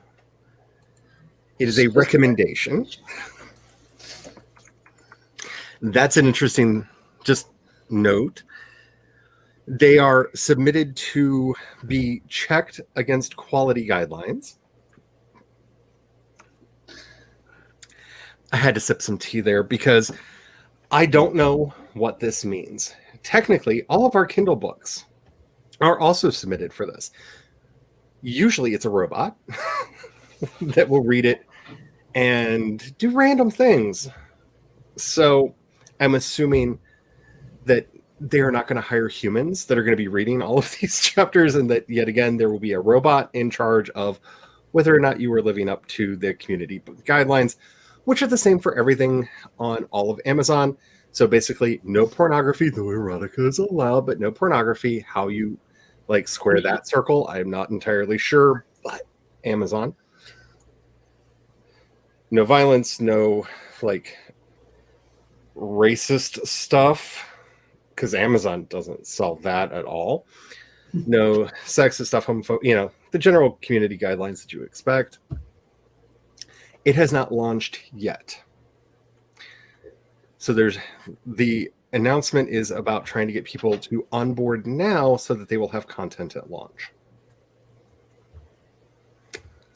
It is a recommendation. That's an interesting just note. They are submitted to be checked against quality guidelines. I had to sip some tea there because I don't know what this means. Technically, all of our Kindle books are also submitted for this. Usually it's a robot that will read it and do random things. So I'm assuming that they're not going to hire humans that are going to be reading all of these chapters, and that yet again there will be a robot in charge of whether or not you are living up to the community guidelines, which are the same for everything on all of Amazon. So basically no pornography, though erotica is allowed, but no pornography. How you like square that circle, I'm not entirely sure, but Amazon. No violence, no like racist stuff, because Amazon doesn't sell that at all. No sexist stuff, homophobic, the general community guidelines that you expect. It has not launched yet. So there's the announcement is about trying to get people to onboard now so that they will have content at launch.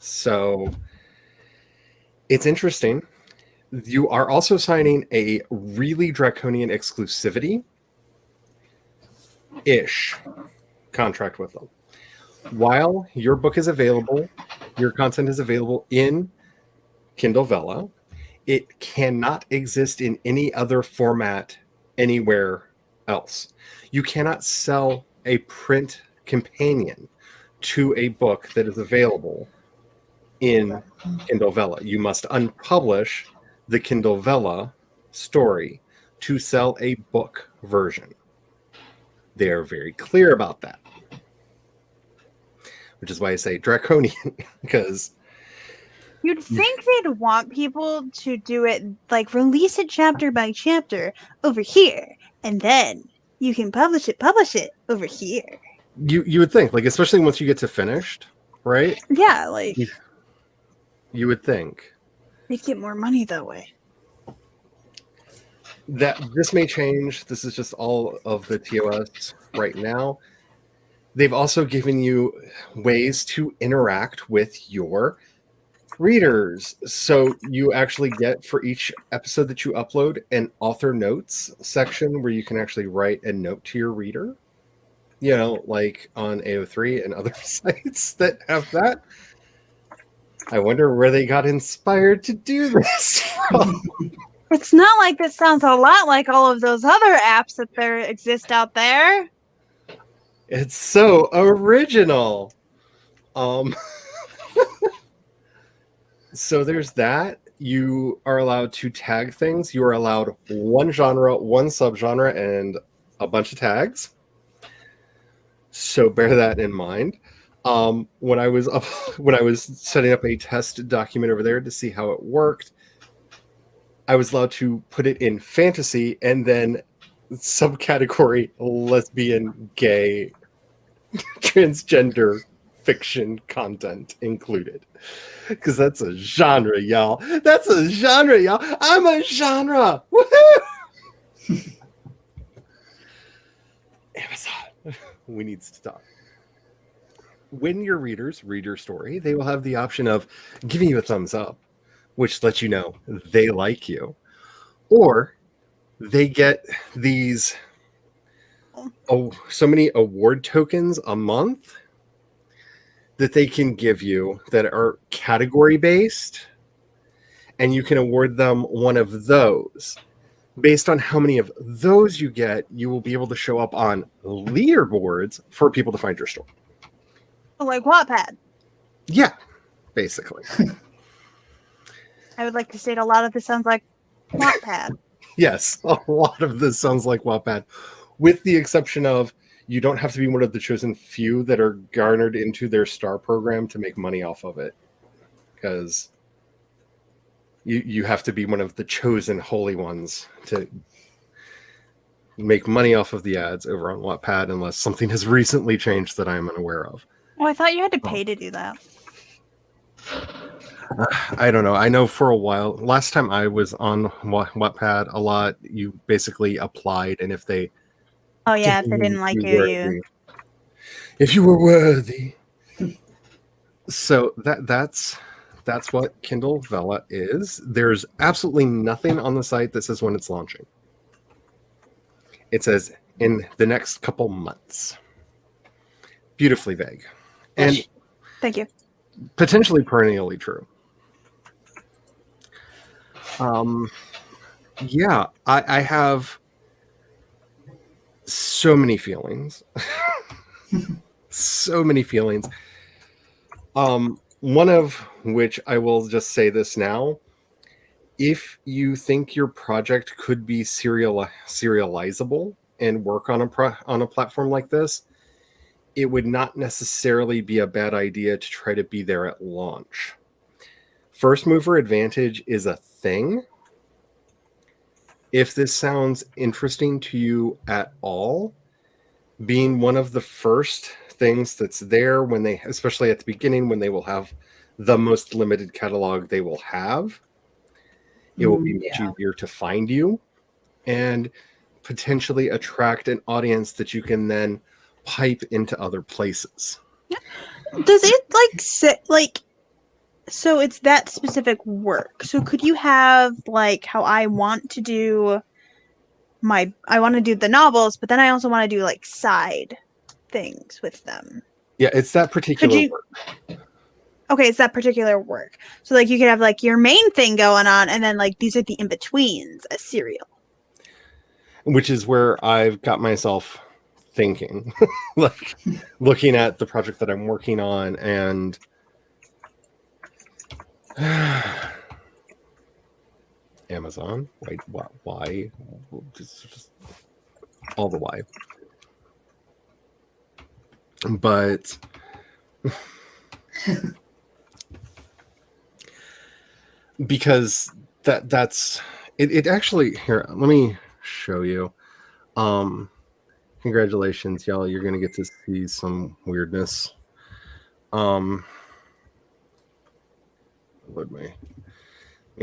So it's interesting. You are also signing a really draconian exclusivity-ish contract with them. While your book is available, your content is available in Kindle Vella, it cannot exist in any other format anywhere else. You cannot sell a print companion to a book that is available in Kindle Vella. You must unpublish the Kindle Vella story to sell a book version. They are very clear about that, which is why I say draconian, because you'd think they'd want people to do it, like release it chapter by chapter over here, and then you can publish it over here. You would think, like, especially once you get to finished, right? Yeah, like you would think they'd get more money that way. That this may change. This is just all of the TOS right now. They've also given you ways to interact with your readers. So you actually get, for each episode that you upload, an author notes section where you can actually write a note to your reader. Like on AO3 and other sites that have that. I wonder where they got inspired to do this from. It's not like this sounds a lot like all of those other apps that there exist out there. It's so original. So there's that. You are allowed to tag things. You are allowed one genre, one subgenre, and a bunch of tags. So bear that in mind. When I was when I was setting up a test document over there to see how it worked, I was allowed to put it in fantasy and then subcategory lesbian, gay, transgender fiction content included. Because that's a genre, y'all. That's a genre, y'all. I'm a genre. Woohoo! Amazon. We need to talk. When your readers read your story, they will have the option of giving you a thumbs up, which lets you know they like you. Or they get these so many award tokens a month that they can give you that are category based, and you can award them one of those. Based on how many of those you get, you will be able to show up on leaderboards for people to find your story. Like Wattpad. Yeah, basically. I would like to state a lot of this sounds like Wattpad. Yes, a lot of this sounds like Wattpad, with the exception of you don't have to be one of the chosen few that are garnered into their star program to make money off of it, because you have to be one of the chosen holy ones to make money off of the ads over on Wattpad, unless something has recently changed that I'm unaware of. Oh, I thought you had to pay to do that. I don't know. I know for a while, last time I was on Wattpad a lot, you basically applied, and if they Oh yeah, if they didn't like you. If you were worthy. So that's what Kindle Vella is. There's absolutely nothing on the site that says when it's launching. It says in the next couple months. Beautifully vague. And thank you. Potentially perennially true. Yeah, I have so many feelings. So many feelings. One of which I will just say this now. If you think your project could be serializable and work on a platform like this, it would not necessarily be a bad idea to try to be there at launch. First mover advantage is a thing. If this sounds interesting to you at all, being one of the first things that's there when they, especially at the beginning, when they will have the most limited catalog they will have, it will be much easier to find you and potentially attract an audience that you can then pipe into other places. Does it so it's that specific work? So could you have like how I want to do the novels, but then I also want to do like side things with them? Yeah, it's that particular work. Okay, it's that particular work. So like you could have like your main thing going on, and then like these are the in-betweens, a serial. Which is where I've got myself thinking, like looking at the project that I'm working on, and Amazon. Wait, why? Just all the why. But because that's it actually, here, let me show you. Congratulations, y'all. You're gonna get to see some weirdness. Let me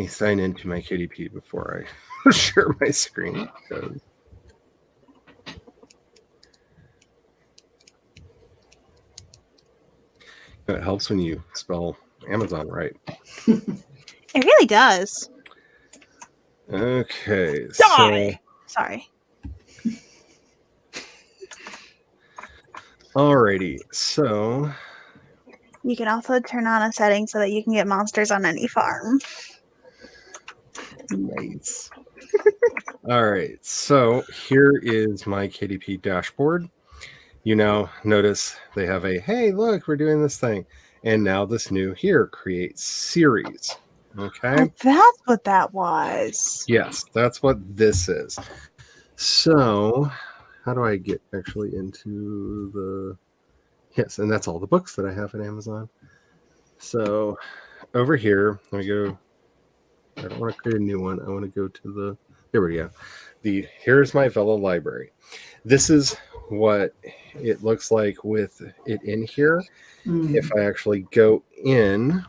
sign into my KDP before I share my screen. Because it helps when you spell Amazon right. It really does. Okay. Sorry. Alrighty. So you can also turn on a setting so that you can get monsters on any farm. Nice. All right. So here is my KDP dashboard. You now notice they have a, hey, look, we're doing this thing. And now this new here, create series. Okay. Oh, that's what that was. Yes, that's what this is. So how do I get actually into the... Yes, and that's all the books that I have at Amazon. So over here, let me go. I don't want to create a new one. I want to go to the... There we go. Here's my Vela library. This is what it looks like with it in here. If I actually go in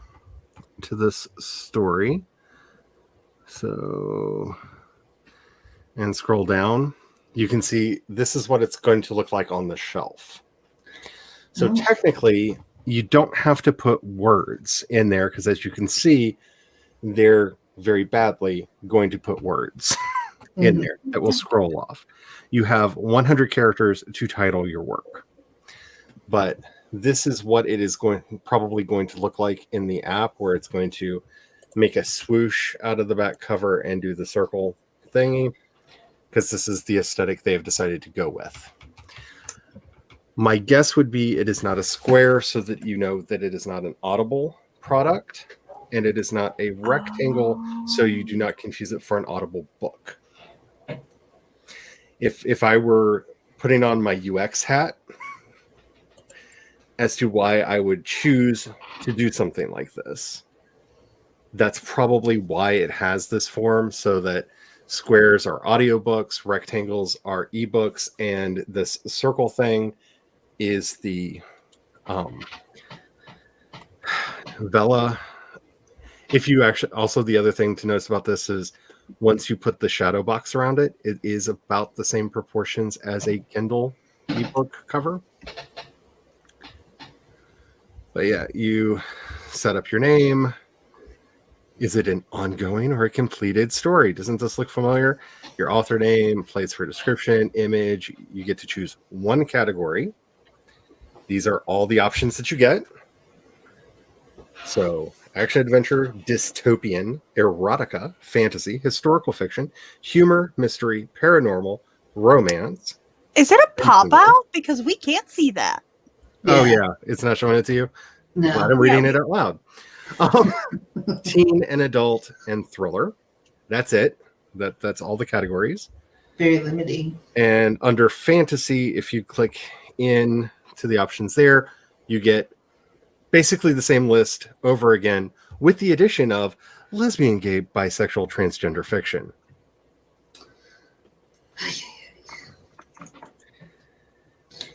to this story, so, and scroll down, you can see this is what it's going to look like on the shelf. So technically, you don't have to put words in there because, as you can see, they're very badly going to put words in there that will scroll off. You have 100 characters to title your work. But this is what it is probably going to look like in the app, where it's going to make a swoosh out of the back cover and do the circle thingy, because this is the aesthetic they have decided to go with. My guess would be it is not a square, so that you know that it is not an Audible product, and it is not a rectangle, so you do not confuse it for an Audible book. If I were putting on my UX hat as to why I would choose to do something like this, that's probably why it has this form, so that squares are audiobooks, rectangles are ebooks, and this circle thing is the Vela. If you actually, also the other thing to notice about this is once you put the shadow box around it, it is about the same proportions as a Kindle ebook cover. But yeah, you set up your name. Is it an ongoing or a completed story? Doesn't this look familiar? Your author name, place for description, image. You get to choose one category. These are all the options that you get. So, action, adventure, dystopian, erotica, fantasy, historical fiction, humor, mystery, paranormal, romance. Is it a pop-out? Because we can't see that. Oh, yeah. It's not showing it to you? No. Glad I'm reading it out loud. Teen and adult and thriller. That's it. That's all the categories. Very limiting. And under fantasy, if you click in to the options there, you get basically the same list over again, with the addition of lesbian, gay, bisexual, transgender fiction.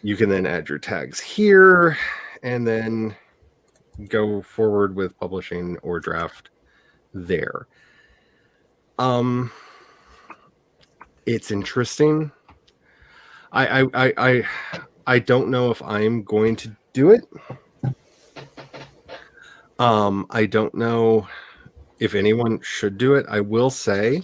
You can then add your tags here and then go forward with publishing or draft there. It's interesting. I don't know if I'm going to do it. I don't know if anyone should do it. I will say,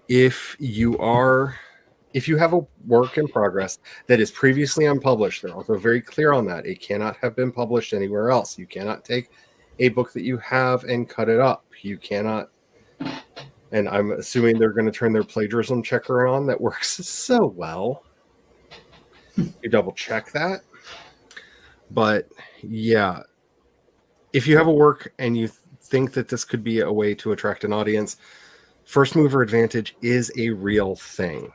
if you have a work in progress that is previously unpublished, they're also very clear on that. It cannot have been published anywhere else. You cannot take a book that you have and cut it up. You cannot, and I'm assuming they're going to turn their plagiarism checker on that works so well. You double check that. But yeah, if you have a work and you think that this could be a way to attract an audience, first mover advantage is a real thing.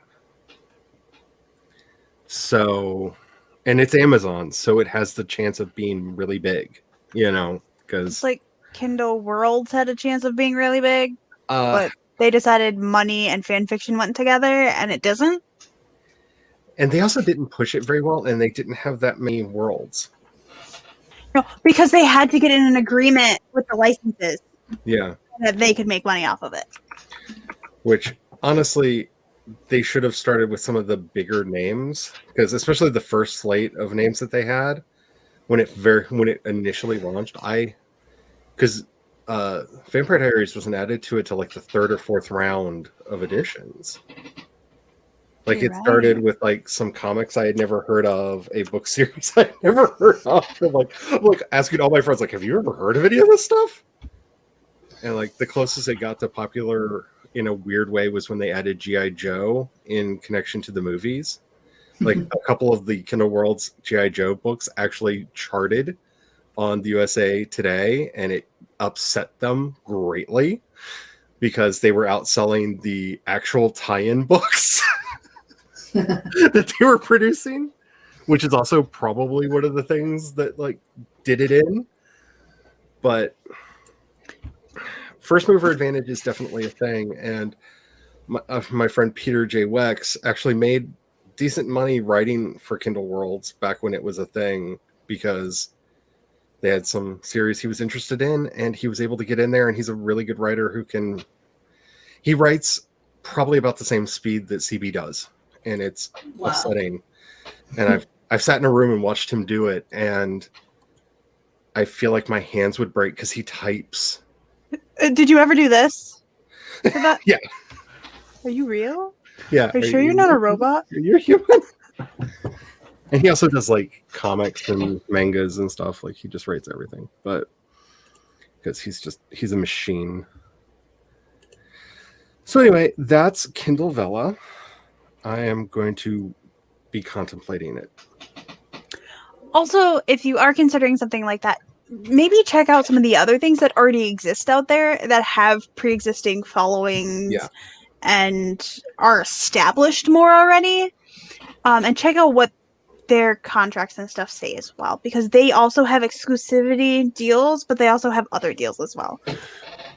So, and it's Amazon, so it has the chance of being really big, because it's like Kindle Worlds had a chance of being really big, but they decided money and fan fiction went together, and it doesn't. And they also didn't push it very well, and they didn't have that many worlds. No, because they had to get in an agreement with the licenses. Yeah. That they could make money off of it. Which, honestly, they should have started with some of the bigger names, because especially the first slate of names that they had when it initially launched, because Vampire Diaries wasn't added to it till like the third or fourth round of editions. Like it started with like some comics I had never heard of, a book series I had never heard of. I'm like asking all my friends, like, have you ever heard of any of this stuff? And like the closest it got to popular in a weird way was when they added G.I. Joe in connection to the movies. Like a couple of the Kindle World's G.I. Joe books actually charted on the USA Today, and it upset them greatly because they were outselling the actual tie-in books that they were producing, which is also probably one of the things that like did it in. But first mover advantage is definitely a thing, and my friend Peter J. Wex actually made decent money writing for Kindle Worlds back when it was a thing, because they had some series he was interested in, and he was able to get in there, and he's a really good writer he writes probably about the same speed that CB does, and it's upsetting. And I've sat in a room and watched him do it, and I feel like my hands would break because he types. Did you ever do this? Yeah. Are you real? Yeah. Are you sure you're not a robot? You're human. And he also does like comics and mangas and stuff. Like he just writes everything, but because he's a machine. So anyway, that's Kindle Vella. I am going to be contemplating it. Also, if you are considering something like that, maybe check out some of the other things that already exist out there that have pre-existing followings and are established more already. And check out what their contracts and stuff say as well, because they also have exclusivity deals, but they also have other deals as well.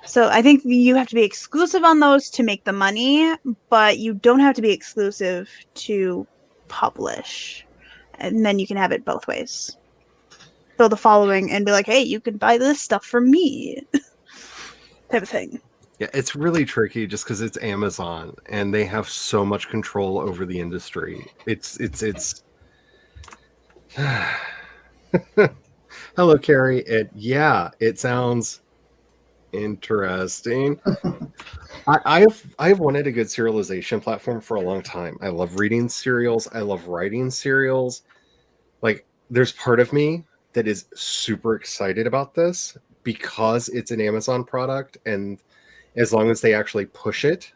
So I think you have to be exclusive on those to make the money, but you don't have to be exclusive to publish. And then you can have it both ways. Build a following and be like, hey, you can buy this stuff from me. Type of thing. Yeah, it's really tricky just because it's Amazon and they have so much control over the industry. It's Hello, Carrie. It sounds interesting. I have wanted a good serialization platform for a long time. I love reading serials. I love writing serials. Like, there's part of me that is super excited about this because it's an Amazon product, and as long as they actually push it,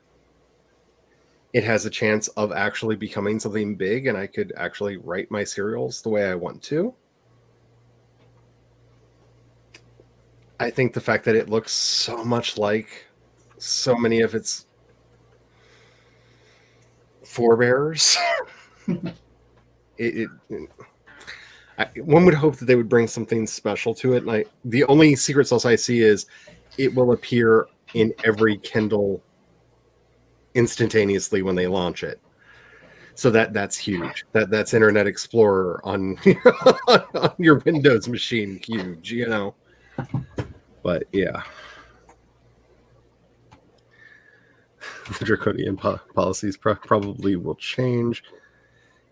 it has a chance of actually becoming something big, and I could actually write my serials the way I want to. I think the fact that it looks so much like so many of its forebears, one would hope that they would bring something special to it. And the only secret sauce I see is it will appear in every Kindle instantaneously when they launch it. So that's huge. That's Internet Explorer on on your Windows machine, huge, you know. But yeah, the draconian policies probably will change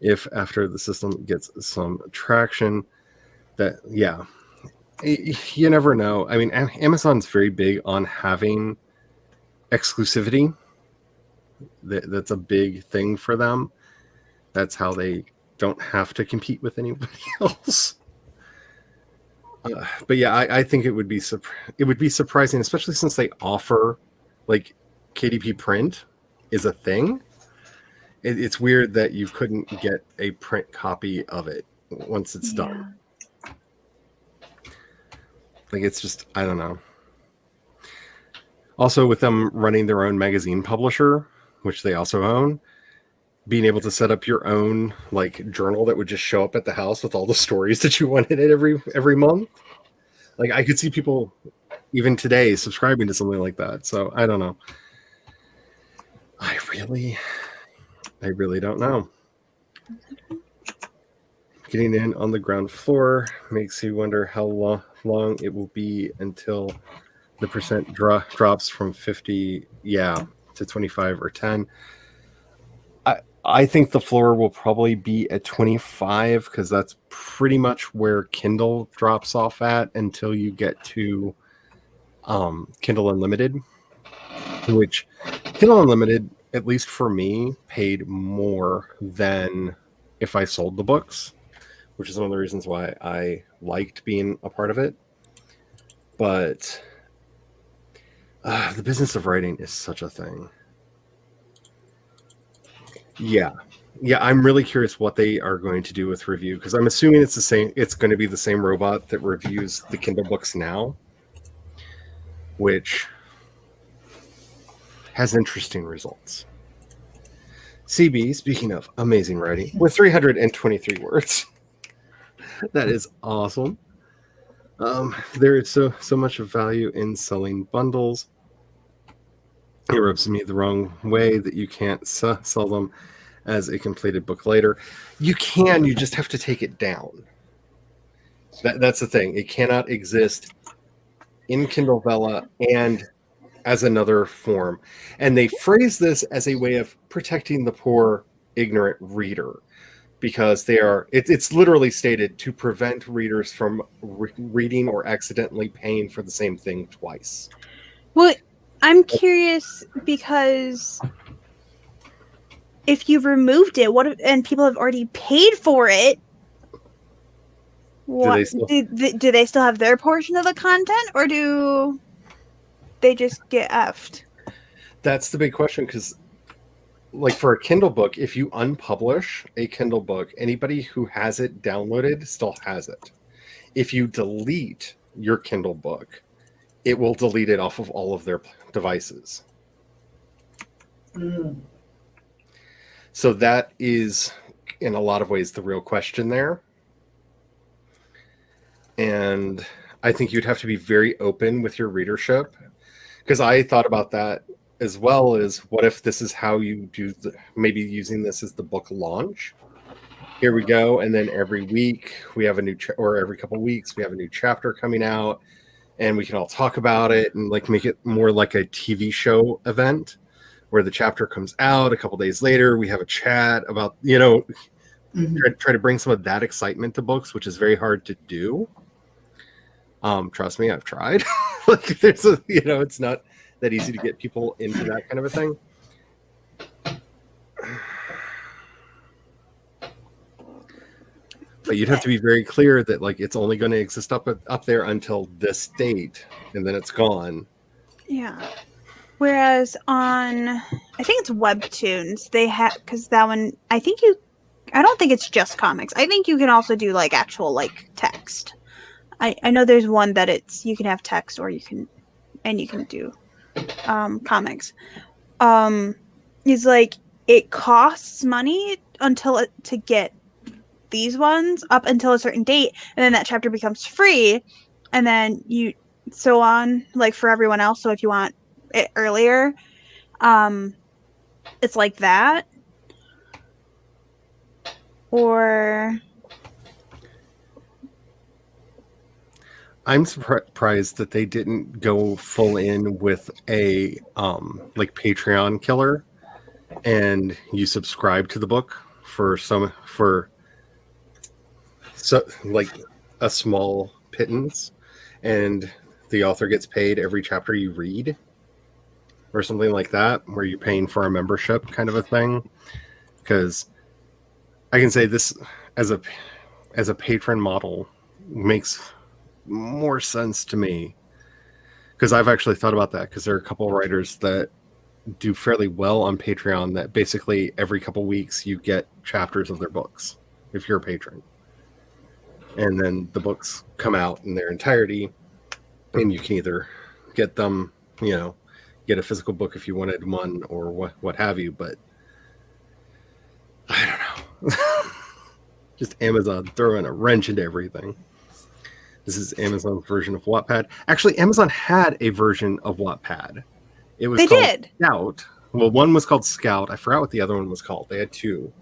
if after the system gets some traction. That you never know. I mean, Amazon's very big on having exclusivity. That's a big thing for them. That's how they don't have to compete with anybody else. But yeah, I think it would be surprising, especially since they offer like KDP print is a thing. It's weird that you couldn't get a print copy of it once it's done. Like, it's just, I don't know. Also, with them running their own magazine publisher, which they also own, being able to set up your own like journal that would just show up at the house with all the stories that you wanted in every month. Like, I could see people even today subscribing to something like that. So I don't know. I really don't know. Getting in on the ground floor makes you wonder how long it will be until the percent drops from 50 to 25 or 10. I think the floor will probably be at 25 because that's pretty much where Kindle drops off at until you get to Kindle Unlimited, which Kindle Unlimited, at least for me, paid more than if I sold the books, which is one of the reasons why I liked being a part of it. But the business of writing is such a thing. Yeah. Yeah, I'm really curious what they are going to do with review, because I'm assuming it's the same. It's going to be the same robot that reviews the Kindle books now, which has interesting results. CB, speaking of amazing writing, with 323 words. That is awesome. There is so much of value in selling bundles. It rubs me the wrong way that you can't sell them as a completed book later. You can, you just have to take it down. That's the thing. It cannot exist in Kindle Vella and as another form. And they phrase this as a way of protecting the poor, ignorant reader, because it's literally stated to prevent readers from reading or accidentally paying for the same thing twice. Well, I'm curious because if you've removed it, and people have already paid for it, what do they still have their portion of the content, or do they just get effed? That's the big question, because like for a Kindle book, if you unpublish a Kindle book, anybody who has it downloaded still has it. If you delete your Kindle book, it will delete it off of all of their devices. Mm. So that is, in a lot of ways, the real question there. And I think you'd have to be very open with your readership, because I thought about that as well. As what if this is how you do maybe using this as the book launch? Here we go, and then every week we have a new or every couple of weeks we have a new chapter coming out, and we can all talk about it and like make it more like a TV show event where the chapter comes out a couple days later. We have a chat about, try to bring some of that excitement to books, which is very hard to do. Trust me, I've tried. Like there's it's not that easy to get people into that kind of a thing. But you'd have to be very clear that like it's only going to exist up there until this date, and then it's gone. Yeah. Whereas on, I think it's Webtoons, they have, because that one, I don't think it's just comics. I think you can also do like actual like text. I know there's one that you can have text, or you can do comics. It's like it costs money to get these ones up until a certain date, and then that chapter becomes free, and then so on, like for everyone else. So if you want it earlier, it's like that. Or I'm surprised that they didn't go full in with a like Patreon killer, and you subscribe to the book for like a small pittance, and the author gets paid every chapter you read, or something like that, where you're paying for a membership kind of a thing. Because I can say this as a patron model makes more sense to me, because I've actually thought about that, because there are a couple of writers that do fairly well on Patreon that basically every couple weeks you get chapters of their books if you're a patron, and then the books come out in their entirety, and you can either get them, get a physical book if you wanted one, or what have you. But I don't know. Just Amazon throwing a wrench into everything. This is Amazon's version of Wattpad. Actually, Amazon had a version of Wattpad. It was called Scout. Well, one was called Scout. I forgot what the other one was called. They had two.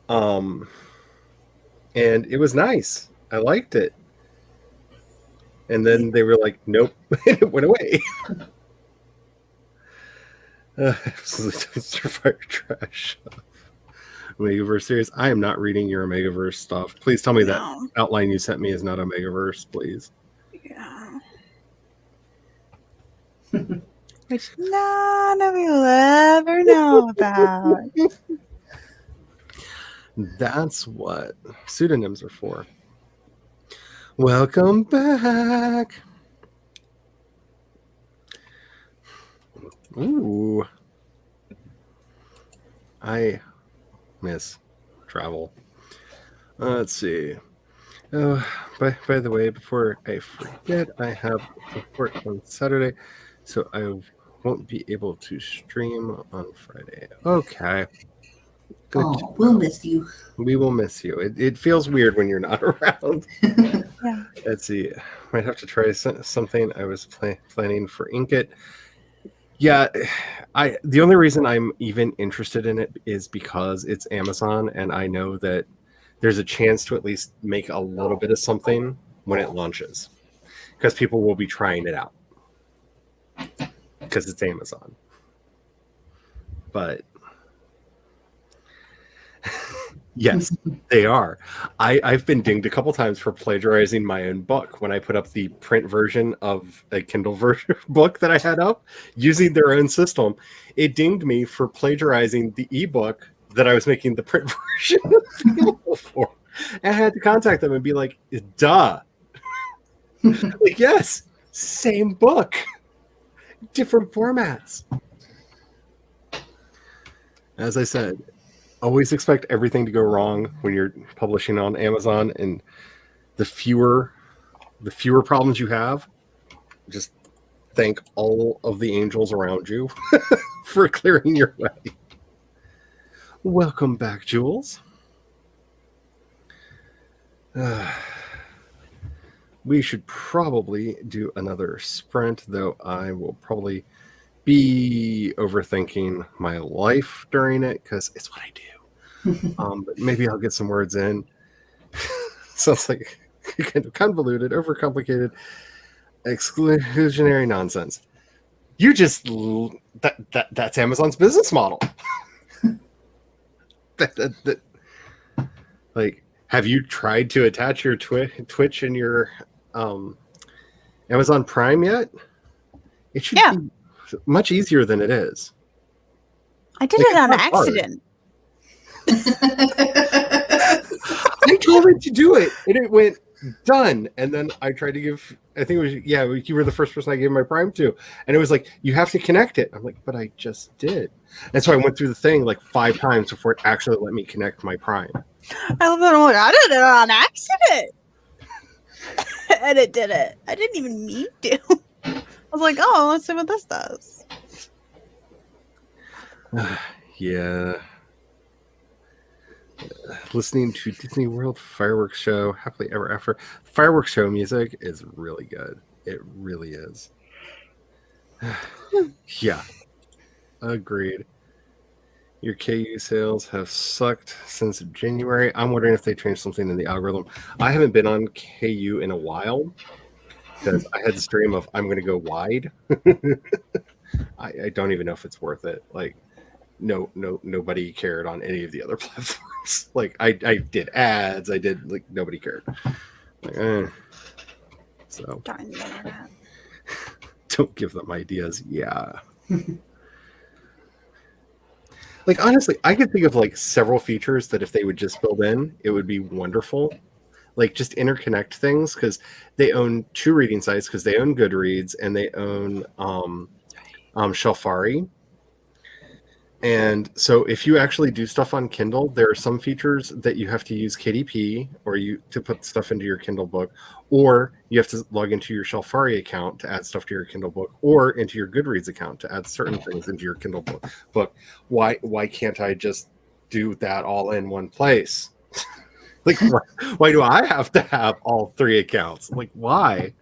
And it was nice. I liked it. And then they were like, nope. And it went away. Absolutely fire trash. Omegaverse series. I am not reading your Omegaverse stuff. Please tell me that outline you sent me is not Omegaverse, please. Yeah. Which none of you will ever know about. That's what pseudonyms are for. Welcome back. Ooh. miss travel. Let's see. Oh, by the way, before I forget, I have report on Saturday, so I won't be able to stream on Friday. Okay. Good. Oh, we'll miss you. We will miss you. It feels weird when you're not around. Yeah. Let's see. Might have to try something. I was planning for Inkit. Yeah, the only reason I'm even interested in it is because it's Amazon, and I know that there's a chance to at least make a little bit of something when it launches, because people will be trying it out because it's Amazon. But yes, they are. I've been dinged a couple times for plagiarizing my own book when I put up the print version of a Kindle version book that I had up using their own system. It dinged me for plagiarizing the ebook that I was making the print version available for. And I had to contact them and be like, duh. Like, yes, same book, different formats. As I said, always expect everything to go wrong when you're publishing on Amazon, and the fewer problems you have, just thank all of the angels around you for clearing your way. Welcome back, Jules. We should probably do another sprint, though I will probably be overthinking my life during it because it's what I do. But maybe I'll get some words in. Sounds like kind of convoluted, overcomplicated, exclusionary nonsense. You just that's Amazon's business model. Like, have you tried to attach your Twitch and your Amazon Prime yet? It should be much easier than it is. I did it on accident. I told it to do it, and it went done. And then I tried to give, I think it was, you were the first person I gave my Prime to. And it was like, you have to connect it. I'm like, but I just did. And so I went through the thing like 5 times before it actually let me connect my Prime. I love that. I did it on accident. And it did it. I didn't even mean to. I was like, oh, let's see what this does. Yeah. Listening to Disney World fireworks show happily ever after. Fireworks show music is really good. It really is. Yeah. Agreed. Your KU sales have sucked since January. I'm wondering if they changed something in the algorithm. I haven't been on KU in a while because I had this dream of I'm going to go wide. I don't even know if it's worth it. Like, nobody cared on any of the other platforms. Like, I did ads. I did, like, nobody cared. Like, so Darn the internet. Don't give them ideas. Yeah. Like, honestly, I could think of like several features that if they would just build in, it would be wonderful. Like, just interconnect things, because they own 2 reading sites, because they own Goodreads and they own Shelfari. And so if you actually do stuff on Kindle, there are some features that you have to use KDP to put stuff into your Kindle book, or you have to log into your Shelfari account to add stuff to your Kindle book, or into your Goodreads account to add certain things into your Kindle book. Why can't I just do that all in one place? Like, why do I have to have all 3 accounts? Like, why?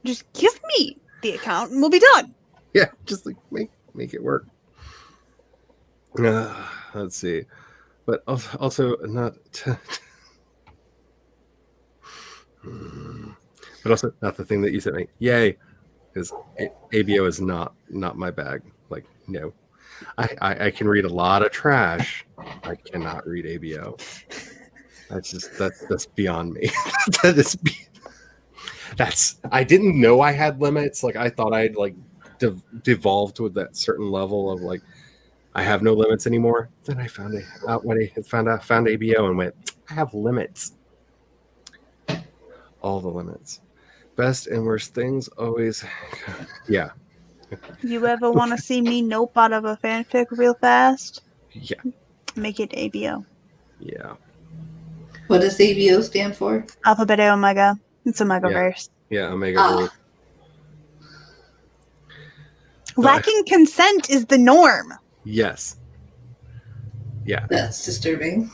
Just give me the account and we'll be done. Yeah, just like make it work. Let's see, but also not. But also not the thing that you sent me. Yay, because ABO is not my bag. Like, no, I can read a lot of trash. I cannot read ABO. That's beyond me. I didn't know I had limits. Like, I thought I'd like devolved with that certain level of like, I have no limits anymore. Then I found ABO and went, I have limits. All the limits. Best and worst things always. Yeah. You ever want to see me nope out of a fanfic real fast? Yeah. Make it ABO. Yeah. What does ABO stand for? Alpha, Beta, Omega. It's Omegaverse. Yeah, Omega Ah. Verse. Lacking consent is the norm. Yes. Yeah. That's disturbing.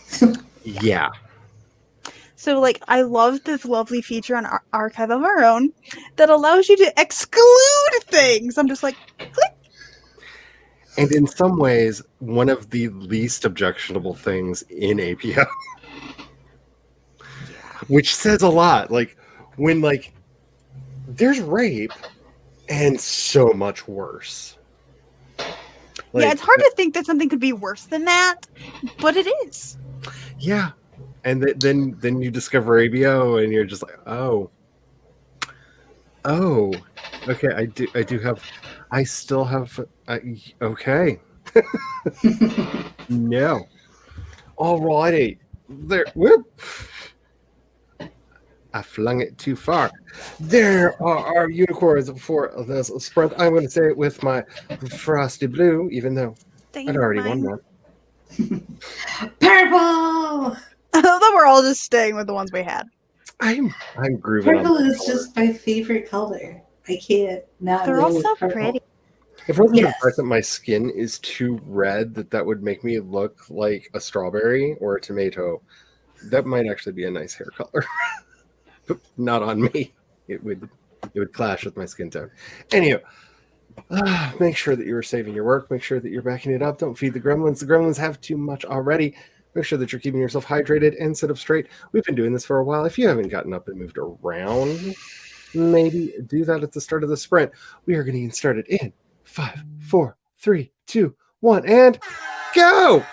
Yeah. So, like, I love this lovely feature on Archive of Our Own that allows you to exclude things. I'm just like, click. And in some ways, one of the least objectionable things in APO, which says a lot. Like, when, like, there's rape and so much worse. Like, Yeah, it's hard to think that something could be worse than that, but it is. Yeah. And then you discover ABO and you're just like, oh, okay. I still have, okay. No. Alrighty. There, whoop. I flung it too far. There are our unicorns for this sprint. I'm going to say it with my frosty blue, even though I'd already won one. Purple! I love that we're all just staying with the ones we had. I'm grooving Purple on is color. just my favorite color. I can't not They're go all with so purple. pretty. If it wasn't Yes. the fact that my skin is too red, that would make me look like a strawberry or a tomato, that might actually be a nice hair color. But not on me. It would clash with my skin tone. Anyway, make sure that you're saving your work. Make sure that you're backing it up. Don't feed the gremlins. The gremlins have too much already. Make sure that you're keeping yourself hydrated and sit up straight. We've been doing this for a while. If you haven't gotten up and moved around, maybe do that at the start of the sprint. We are going to get started in 5, 4, 3, 2, 1, and go!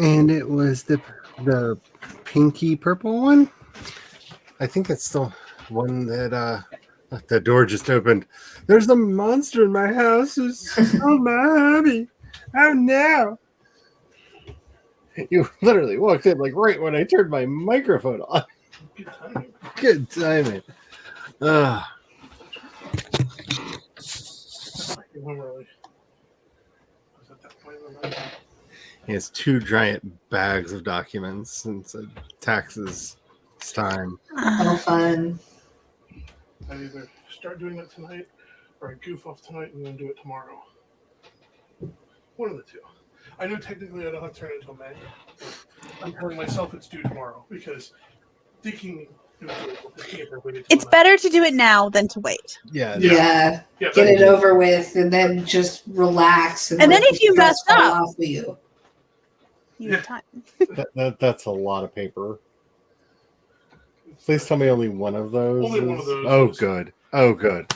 And it was the pinky purple one. I think that's still one that the door just opened. There's a monster in my house who's stole my hubby. Oh no. You literally walked in like right when I turned my microphone on. Good timing. He has 2 giant bags of documents and said taxes. It's time. Oh, fun. I either start doing it tonight or I goof off tonight and then do it tomorrow. One of the two. I know technically I don't have to turn it until May. I'm telling myself it's due tomorrow because thinking It's better to do it now than to wait. Yeah. Yeah. Get it over with and then just relax. And then let if the you stress mess fall up- off of you. You have time. That's a lot of paper. Please tell me only one of those. Only one of those Oh, is- good. Oh, good.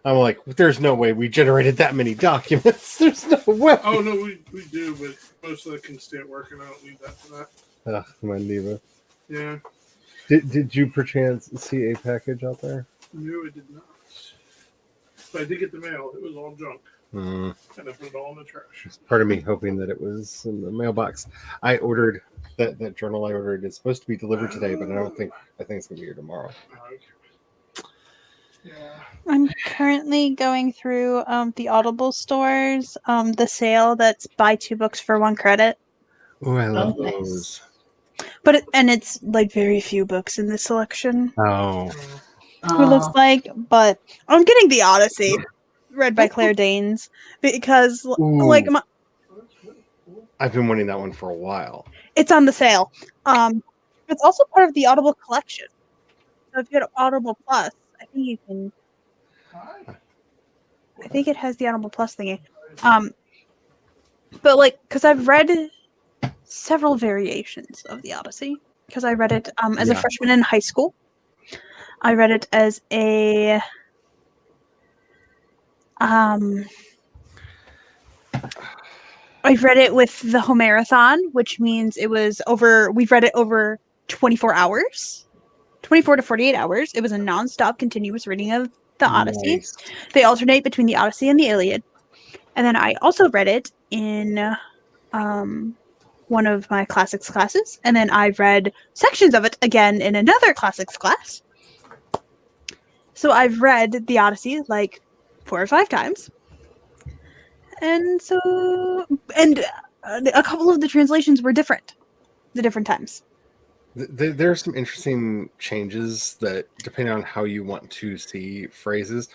I'm like, there's no way we generated that many documents. There's no way. Oh no, we do, but most of that can stay at work and I don't need that for that. Ugh, my Neva. Yeah. Did you perchance see a package out there? No, I did not. But I did get the mail. It was all junk. And I put it all in the trash. Part of me hoping that it was in the mailbox. I ordered that journal I ordered. It's supposed to be delivered today, but I think it's gonna be here tomorrow. Okay. Yeah. I'm currently going through the Audible stores, the sale that's buy 2 books for 1 credit. Oh, I love Oh, nice. those. But it's like very few books in this selection. Oh, It looks like, but I'm getting the Odyssey, read by Claire Danes, because like ooh, I've been wanting that one for a while. it's on the sale. It's also part of the Audible collection. So if you have Audible Plus, I think you can. I think it has the Audible Plus thingy. But like, because I've read several variations of the Odyssey, because I read it as a freshman in high school. I read it as a I've read it with the Homerathon, which means we've read it over 24 hours. 24 to 48 hours. It was a non-stop continuous reading of the Odyssey. Nice. They alternate between the Odyssey and the Iliad. And then I also read it in one of my classics classes. And then I read sections of it again in another classics class. So I've read the Odyssey like 4 or 5 times. And a couple of the translations were different the different times. There are some interesting changes that, depending on how you want to see phrases.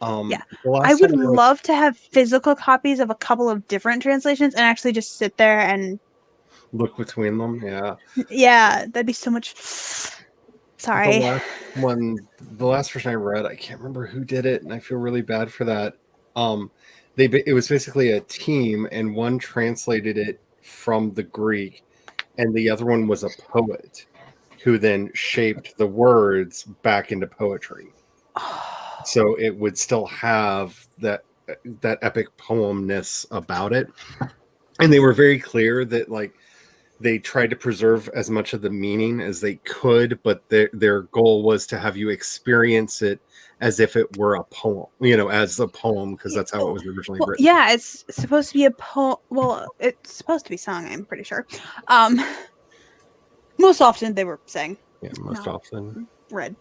Yeah. the last I would time love to have physical copies of a couple of different translations and actually just sit there and look between them. yeah, that'd be so much. Sorry. The last version I read, I can't remember who did it, and I feel really bad for that. It was basically a team, and one translated it from the Greek, and the other one was a poet who then shaped the words back into poetry. So it would still have that epic poemness about it. And they were very clear that like they tried to preserve as much of the meaning as they could, but their goal was to have you experience it as if it were a poem, as a poem, because that's how it was originally written. Yeah, it's supposed to be a poem. Well, it's supposed to be sung, I'm pretty sure. Most often they were sang. Yeah, most often. Read.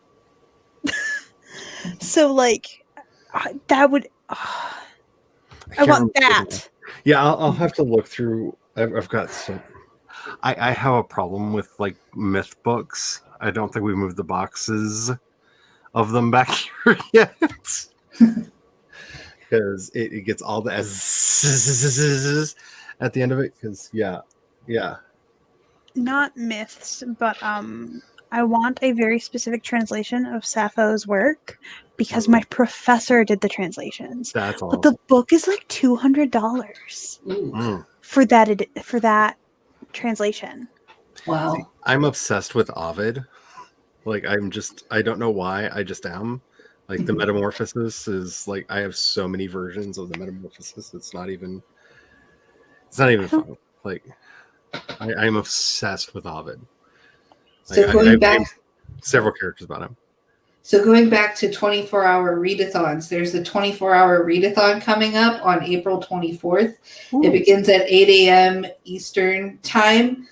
So, like, that would... I want that. Yeah, I'll have to look through. I've got some... I have a problem with, like, myth books. I don't think we moved the boxes of them back here yet. Because it gets all the S's at the end of it. Because, yeah. Not myths, but I want a very specific translation of Sappho's work because my professor did the translations. That's awesome. But the book is like $200 for that translation. Wow. I'm obsessed with Ovid. Like, I don't know why, I just am. Like, the Metamorphosis is like, I have so many versions of the Metamorphosis. It's not even fun. Like, I'm obsessed with Ovid. So I've going back, named several characters about him. so going back to 24-hour readathons, there's a 24-hour readathon coming up on April 24th. Ooh. It begins at 8 a.m. Eastern time,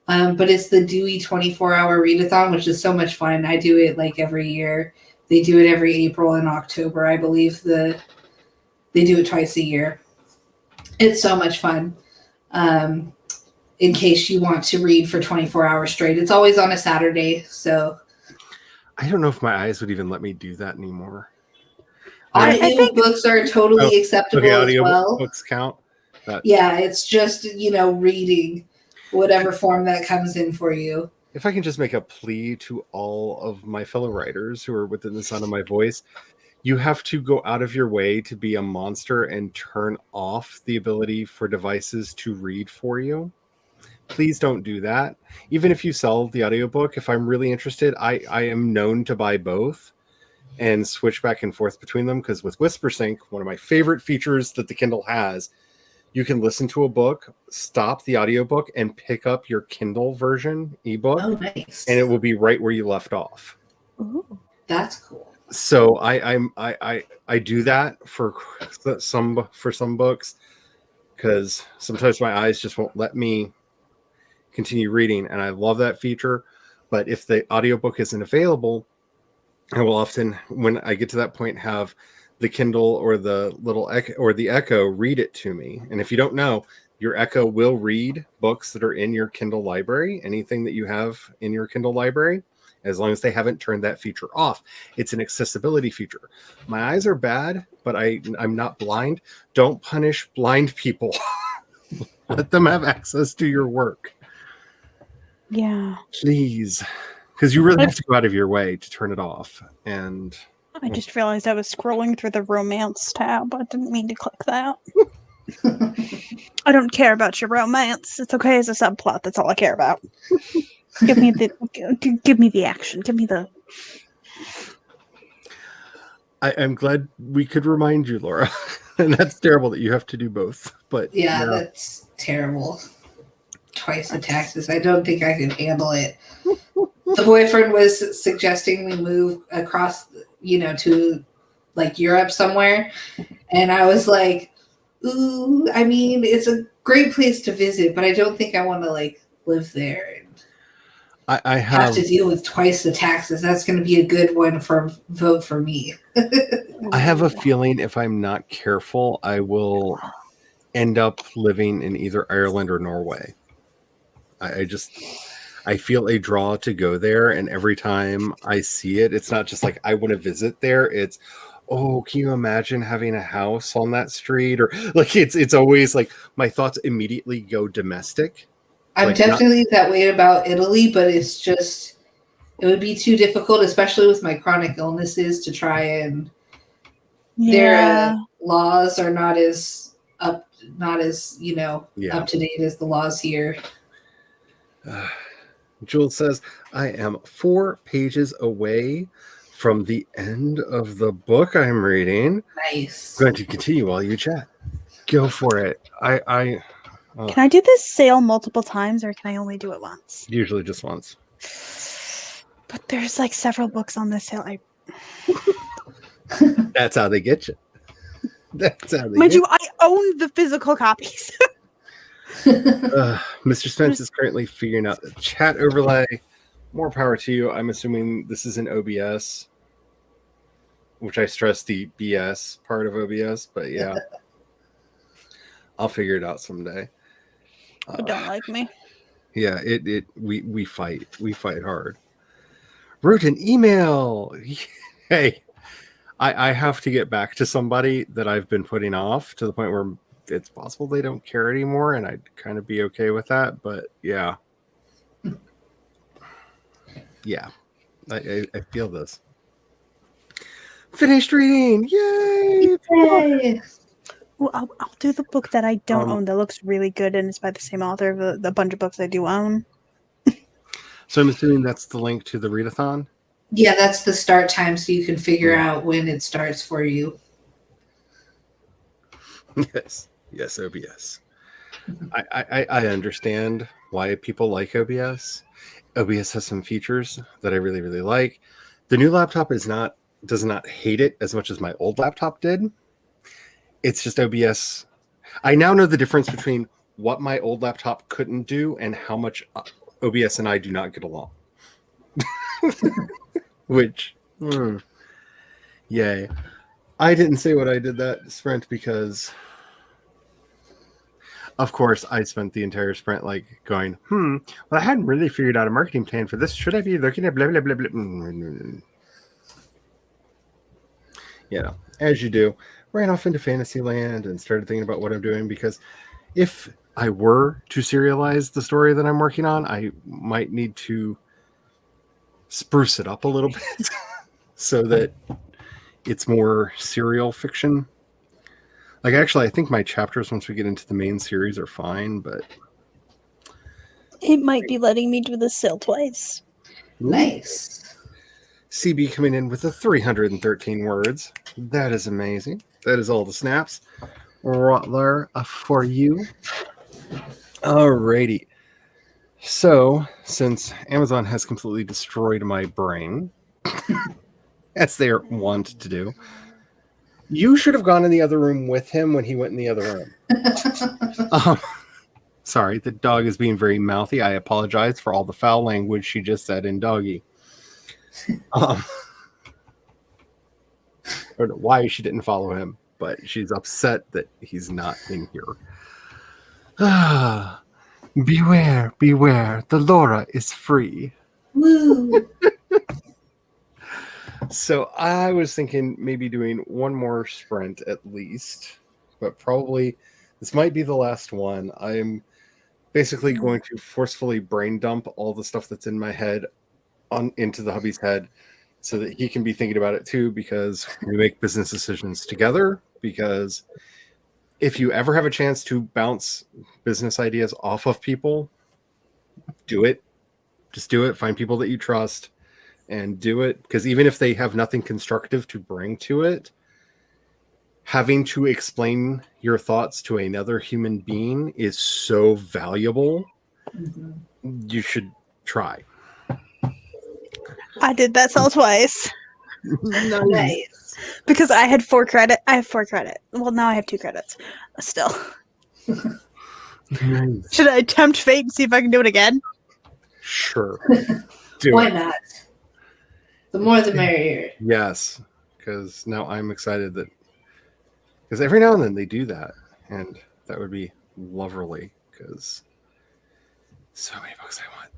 but it's the Dewey 24-hour readathon, which is so much fun. I do it like every year. They do it every April and October, I believe. They do it twice a year. It's so much fun. In case you want to read for 24 hours straight, it's always on a Saturday, so. I don't know if my eyes would even let me do that anymore. I Audio think- books are totally Oh, acceptable Okay, as audio well. books count. Yeah, it's just, reading whatever form that comes in for you. If I can just make a plea to all of my fellow writers who are within the sound of my voice, you have to go out of your way to be a monster and turn off the ability for devices to read for you. Please don't do that. Even if you sell the audiobook, if I'm really interested, I am known to buy both and switch back and forth between them, because with WhisperSync, one of my favorite features that the Kindle has, you can listen to a book, stop the audiobook, and pick up your Kindle version ebook, Oh, nice. and it will be right where you left off. Ooh. That's cool. So I do that for some books, because sometimes my eyes just won't let me continue reading, and I love that feature. But if the audiobook isn't available, I will often, when I get to that point, have the Kindle or the little Echo or the Echo read it to me. And if you don't know, your Echo will read books that are in your Kindle library, anything that you have in your Kindle library, as long as they haven't turned that feature off. It's an accessibility feature. My eyes are bad, but I'm not blind. Don't punish blind people. Let them have access to your work. Yeah. Please. Because you really have to go out of your way to turn it off. And I just realized I was scrolling through the romance tab. I didn't mean to click that. I don't care about your romance. It's okay as a subplot. That's all I care about. Give me the action. Give me the. I'm glad we could remind you, Laura. And that's terrible that you have to do both. But Yeah, that's terrible. Twice the taxes. I don't think I could handle it. The boyfriend was suggesting we move across, to like Europe somewhere. And I was like, ooh, I mean, it's a great place to visit, but I don't think I want to like live there and I have to deal with twice the taxes. That's going to be a good one for vote for me. I have a feeling if I'm not careful, I will end up living in either Ireland or Norway. I feel a draw to go there, and every time I see it, it's not just like I want to visit there. It's, oh, can you imagine having a house on that street? Or like it's always like my thoughts immediately go domestic. I'm Like, definitely that way about Italy, but it's just, it would be too difficult, especially with my chronic illnesses, to try and their laws are not as up to date as the laws here. Jules says, I am 4 pages away from the end of the book I'm reading. Nice. I'm going to continue while you chat. Go for it. Can I do this sale multiple times, or can I only do it once? Usually just once. But there's like several books on this sale. That's how they get you. That's how they Mind get you, I own the physical copies. Mr. Spence is currently figuring out the chat overlay. More power to you. I'm assuming this is in OBS, which I stress the BS part of OBS, but yeah. I'll figure it out someday. Don't like me. Yeah, we fight. We fight hard. Wrote an email. Hey, I have to get back to somebody that I've been putting off to the point where it's possible they don't care anymore, and I'd kind of be okay with that. But yeah. Yeah. I feel this. Finished reading. Yay! Yay! Well, I'll do the book that I don't own that looks really good, and it's by the same author of the bunch of books I do own. So I'm assuming that's the link to the readathon? Yeah, that's the start time, so you can figure out when it starts for you. Yes. Yes, OBS. I understand why people like OBS. OBS has some features that I really, really like. The new laptop does not hate it as much as my old laptop did. It's just OBS. I now know the difference between what my old laptop couldn't do and how much OBS and I do not get along. Which, yay. I didn't say what I did that sprint because, of course, I spent the entire sprint like going, well, I hadn't really figured out a marketing plan for this. Should I be looking at blah, blah, blah, blah? You know, as you do. Ran off into Fantasyland and started thinking about what I'm doing, because if I were to serialize the story that I'm working on, I might need to spruce it up a little bit so that it's more serial fiction. Like, actually, I think my chapters, once we get into the main series, are fine, but It might be letting me do the sale twice. Nice. CB coming in with the 313 words. That is amazing. That is all the snaps. Rotler for you. Alrighty. So, since Amazon has completely destroyed my brain, as they want to do, you should have gone in the other room with him when he went in the other room. Sorry, the dog is being very mouthy. I apologize for all the foul language she just said in doggy. I don't know why she didn't follow him, but she's upset that he's not in here. Beware, beware, the Laura is free. Woo! So I was thinking maybe doing one more sprint at least, but probably this might be the last one. I'm basically going to forcefully brain dump all the stuff that's in my head into the hubby's head so that he can be thinking about it too, because we make business decisions together. Because if you ever have a chance to bounce business ideas off of people, do it. Just do it. Find people that you trust and do it. Because even if they have nothing constructive to bring to it, having to explain your thoughts to another human being is so valuable. Mm-hmm. You should try. I did that sell twice. Nice. Because I had 4 credit. I have 4 credit. Well, now I have 2 credits. Still. Nice. Should I tempt fate and see if I can do it again? Sure. Do Why it. not? The more the merrier. Yes. Because now I'm excited that, because every now and then they do that, and that would be lovely, because so many books I want.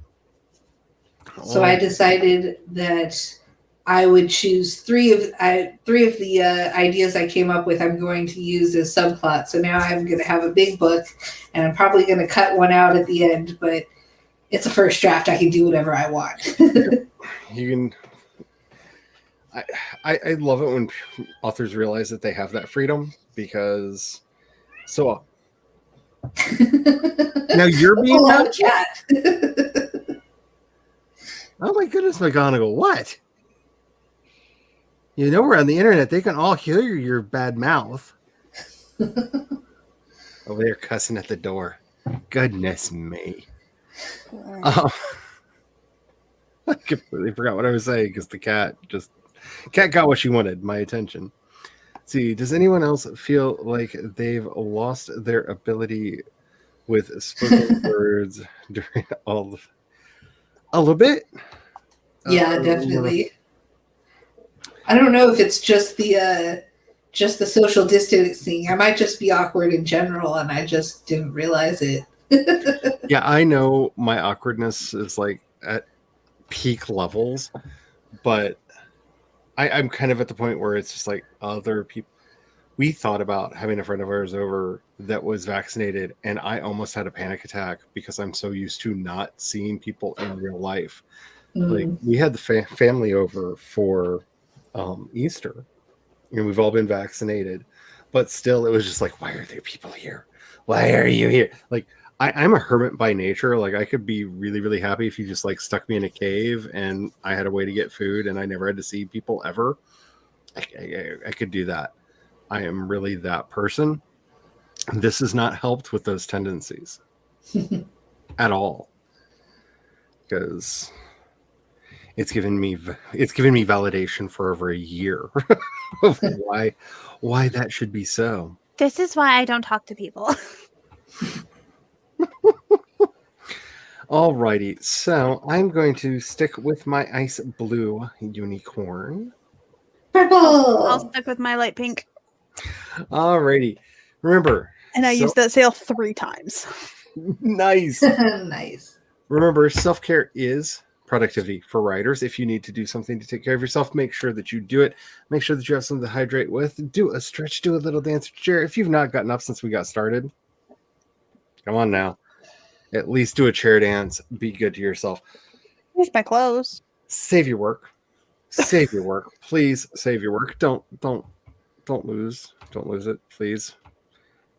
So I decided that I would choose three of the ideas I came up with. I'm going to use as subplots. So now I'm going to have a big book, and I'm probably going to cut one out at the end. But it's a first draft. I can do whatever I want. You can. I love it when authors realize that they have that freedom, because so now you're being loud cat. Oh my goodness, McGonagall, what? You know we're on the internet. They can all hear your bad mouth. Over there cussing at the door. Goodness me. I completely forgot what I was saying because the cat got what she wanted, my attention. Let's see, does anyone else feel like they've lost their ability with spoken words during all a little bit? Yeah, definitely. I don't know if it's just the social distancing. I might just be awkward in general, and I just didn't realize it. Yeah, I know my awkwardness is like at peak levels, but I'm kind of at the point where it's just like other people. We thought about having a friend of ours over that was vaccinated, and I almost had a panic attack because I'm so used to not seeing people in real life. Like, we had the family over for Easter, and we've all been vaccinated, but still, it was just like, why are there people here? Why are you here? Like, I'm a hermit by nature. Like, I could be really, really happy if you just like stuck me in a cave and I had a way to get food and I never had to see people ever. I could do that. I am really that person. This has not helped with those tendencies at all, because it's given me validation for over a year of why that should be so. This is why I don't talk to people. Alrighty, so I'm going to stick with my ice blue unicorn. I'll Purple. stick with my light pink. Alrighty, remember, And I used that sale 3 times. nice. Nice. Remember, self-care is productivity for writers. If you need to do something to take care of yourself, make sure that you do it. Make sure that you have something to hydrate with. Do a stretch, do a little dance. Chair. If you've not gotten up since we got started, come on now. At least do a chair dance. Be good to yourself. Here's my clothes. Save your work. Save your work. Please save your work. Don't lose. Don't lose it. Please.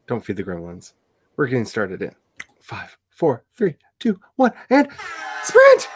Don't feed the gremlins. We're getting started in 5, 4, 3, 2, 1, and sprint!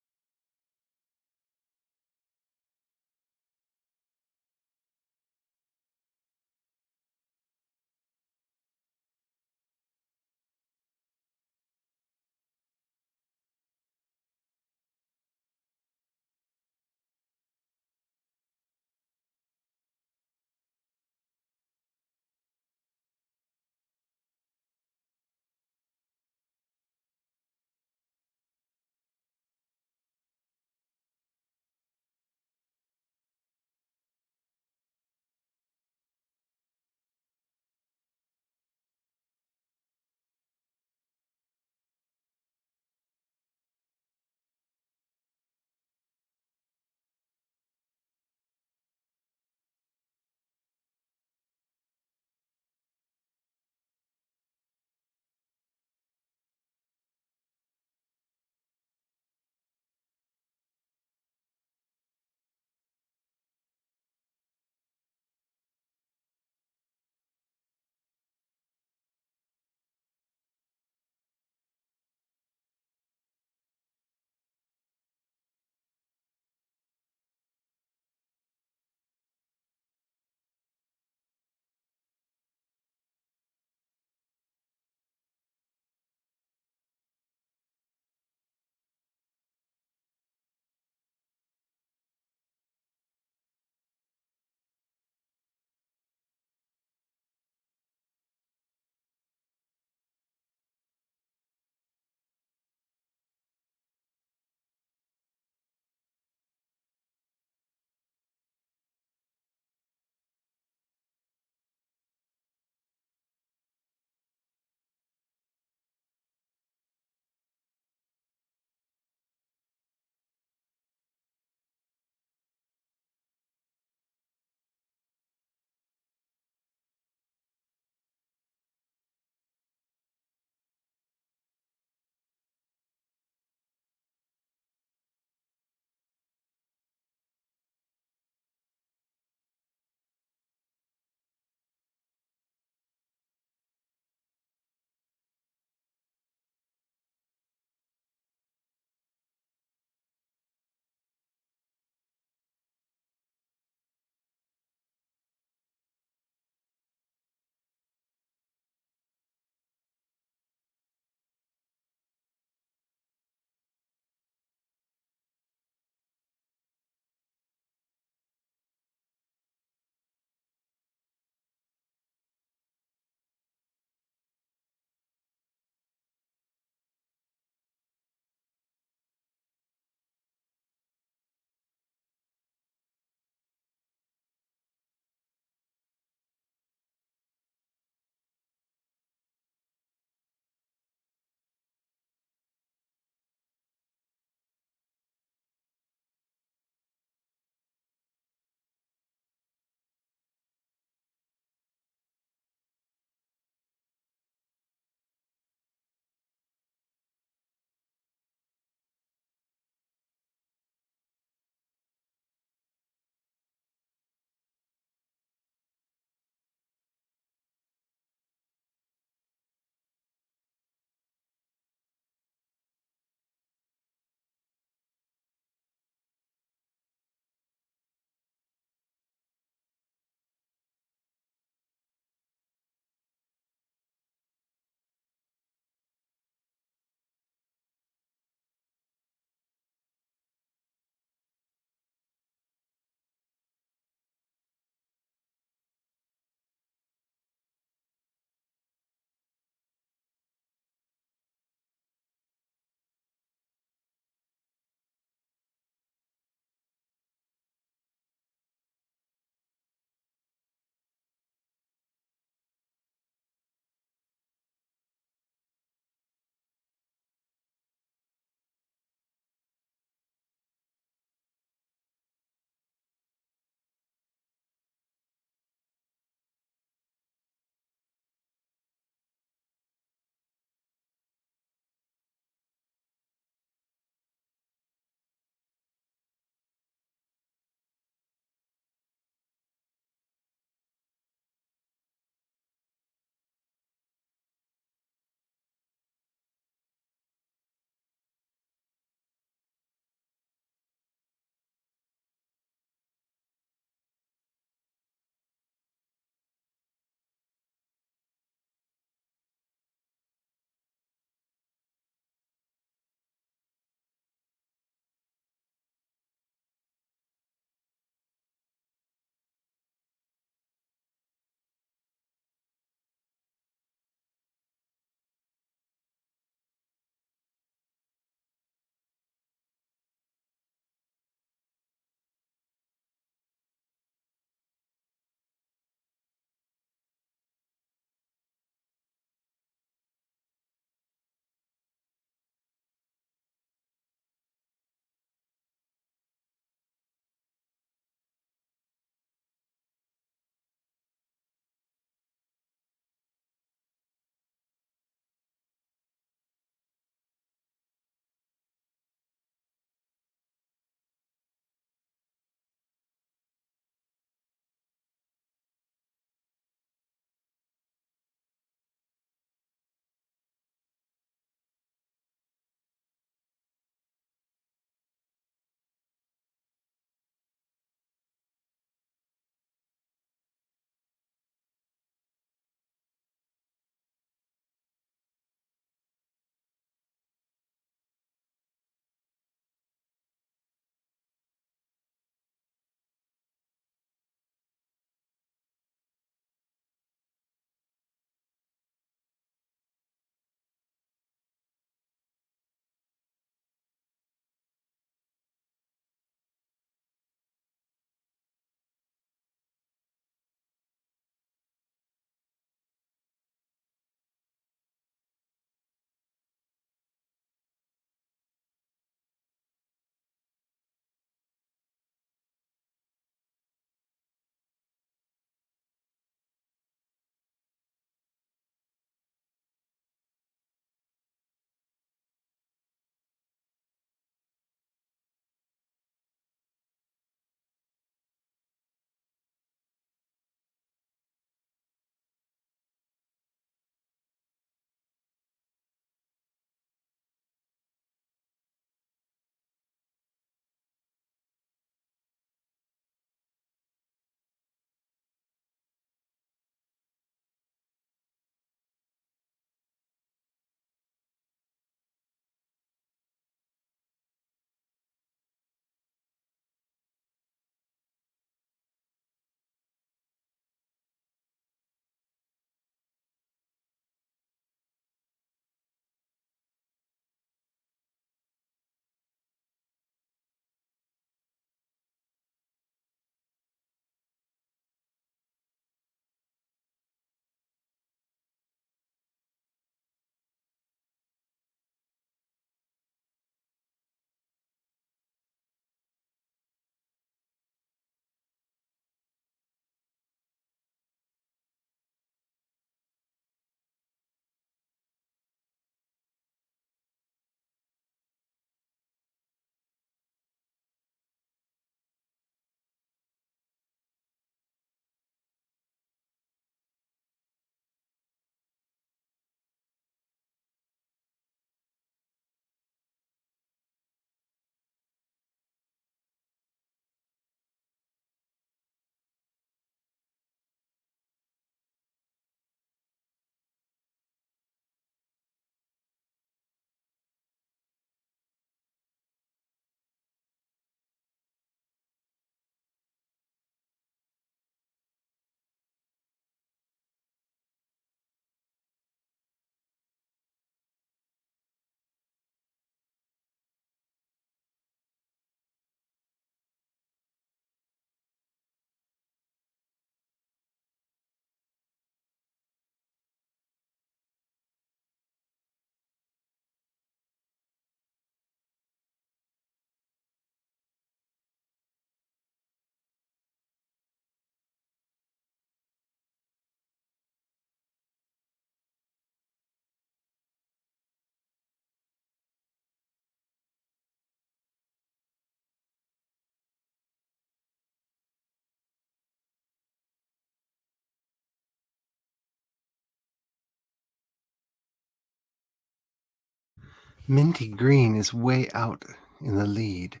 Minty green is way out in the lead,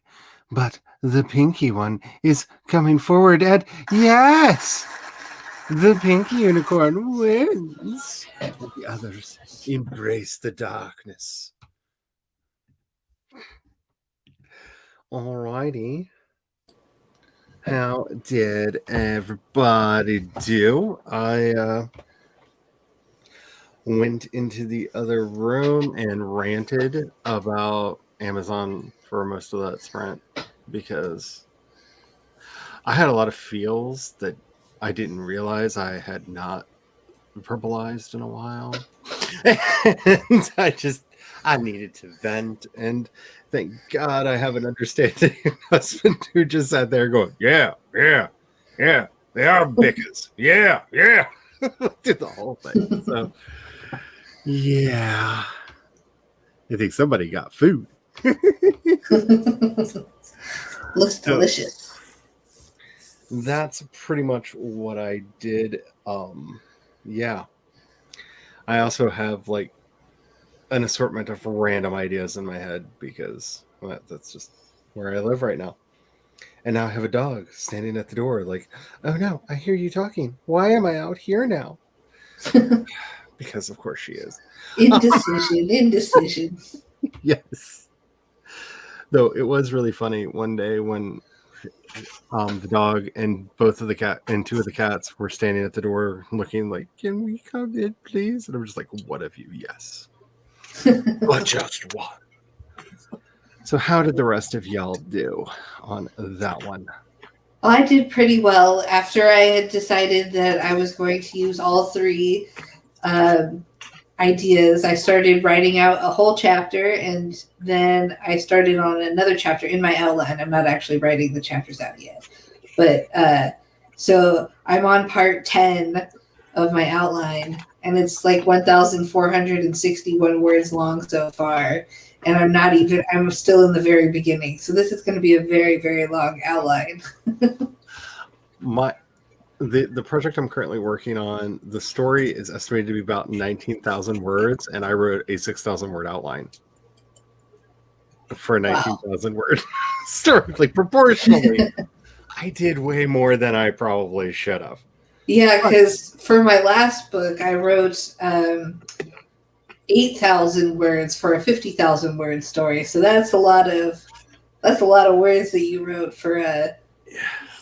but the pinky one is coming forward, and yes! The pinky unicorn wins. And the others embrace the darkness. Alrighty. How did everybody do? I went into the other room and ranted about Amazon for most of that sprint because I had a lot of feels that I didn't realize I had not verbalized in a while. And I needed to vent, and thank God I have an understanding husband who just sat there going, yeah, they are bickers. Yeah. Did the whole thing. So yeah. I think somebody got food. Looks delicious. That's pretty much what I did. Yeah. I also have like an assortment of random ideas in my head because that's just where I live right now. And now I have a dog standing at the door like, oh no, I hear you talking. Why am I out here now? Because of course she is. Indecision. Yes. Though it was really funny one day when the dog and both of the cat and two of the cats were standing at the door looking like, can we come in, please? And I'm just like, what of you? Yes. But just one. So how did the rest of y'all do on that one? Well, I did pretty well after I had decided that I was going to use all three ideas. I started writing out a whole chapter, and then I started on another chapter in my outline. I'm not actually writing the chapters out yet, but so I'm on part 10 of my outline, and it's like 1,461 words long so far, and I'm still in the very beginning, so this is going to be a very, very long outline. The project I'm currently working on, the story is estimated to be about 19,000 words, and I wrote a 6,000 word outline for a 19,000 word story. Like proportionally, I did way more than I probably should have. Yeah, because for my last book, I wrote 8,000 words for a 50,000 word story. So that's a lot of words that you wrote for a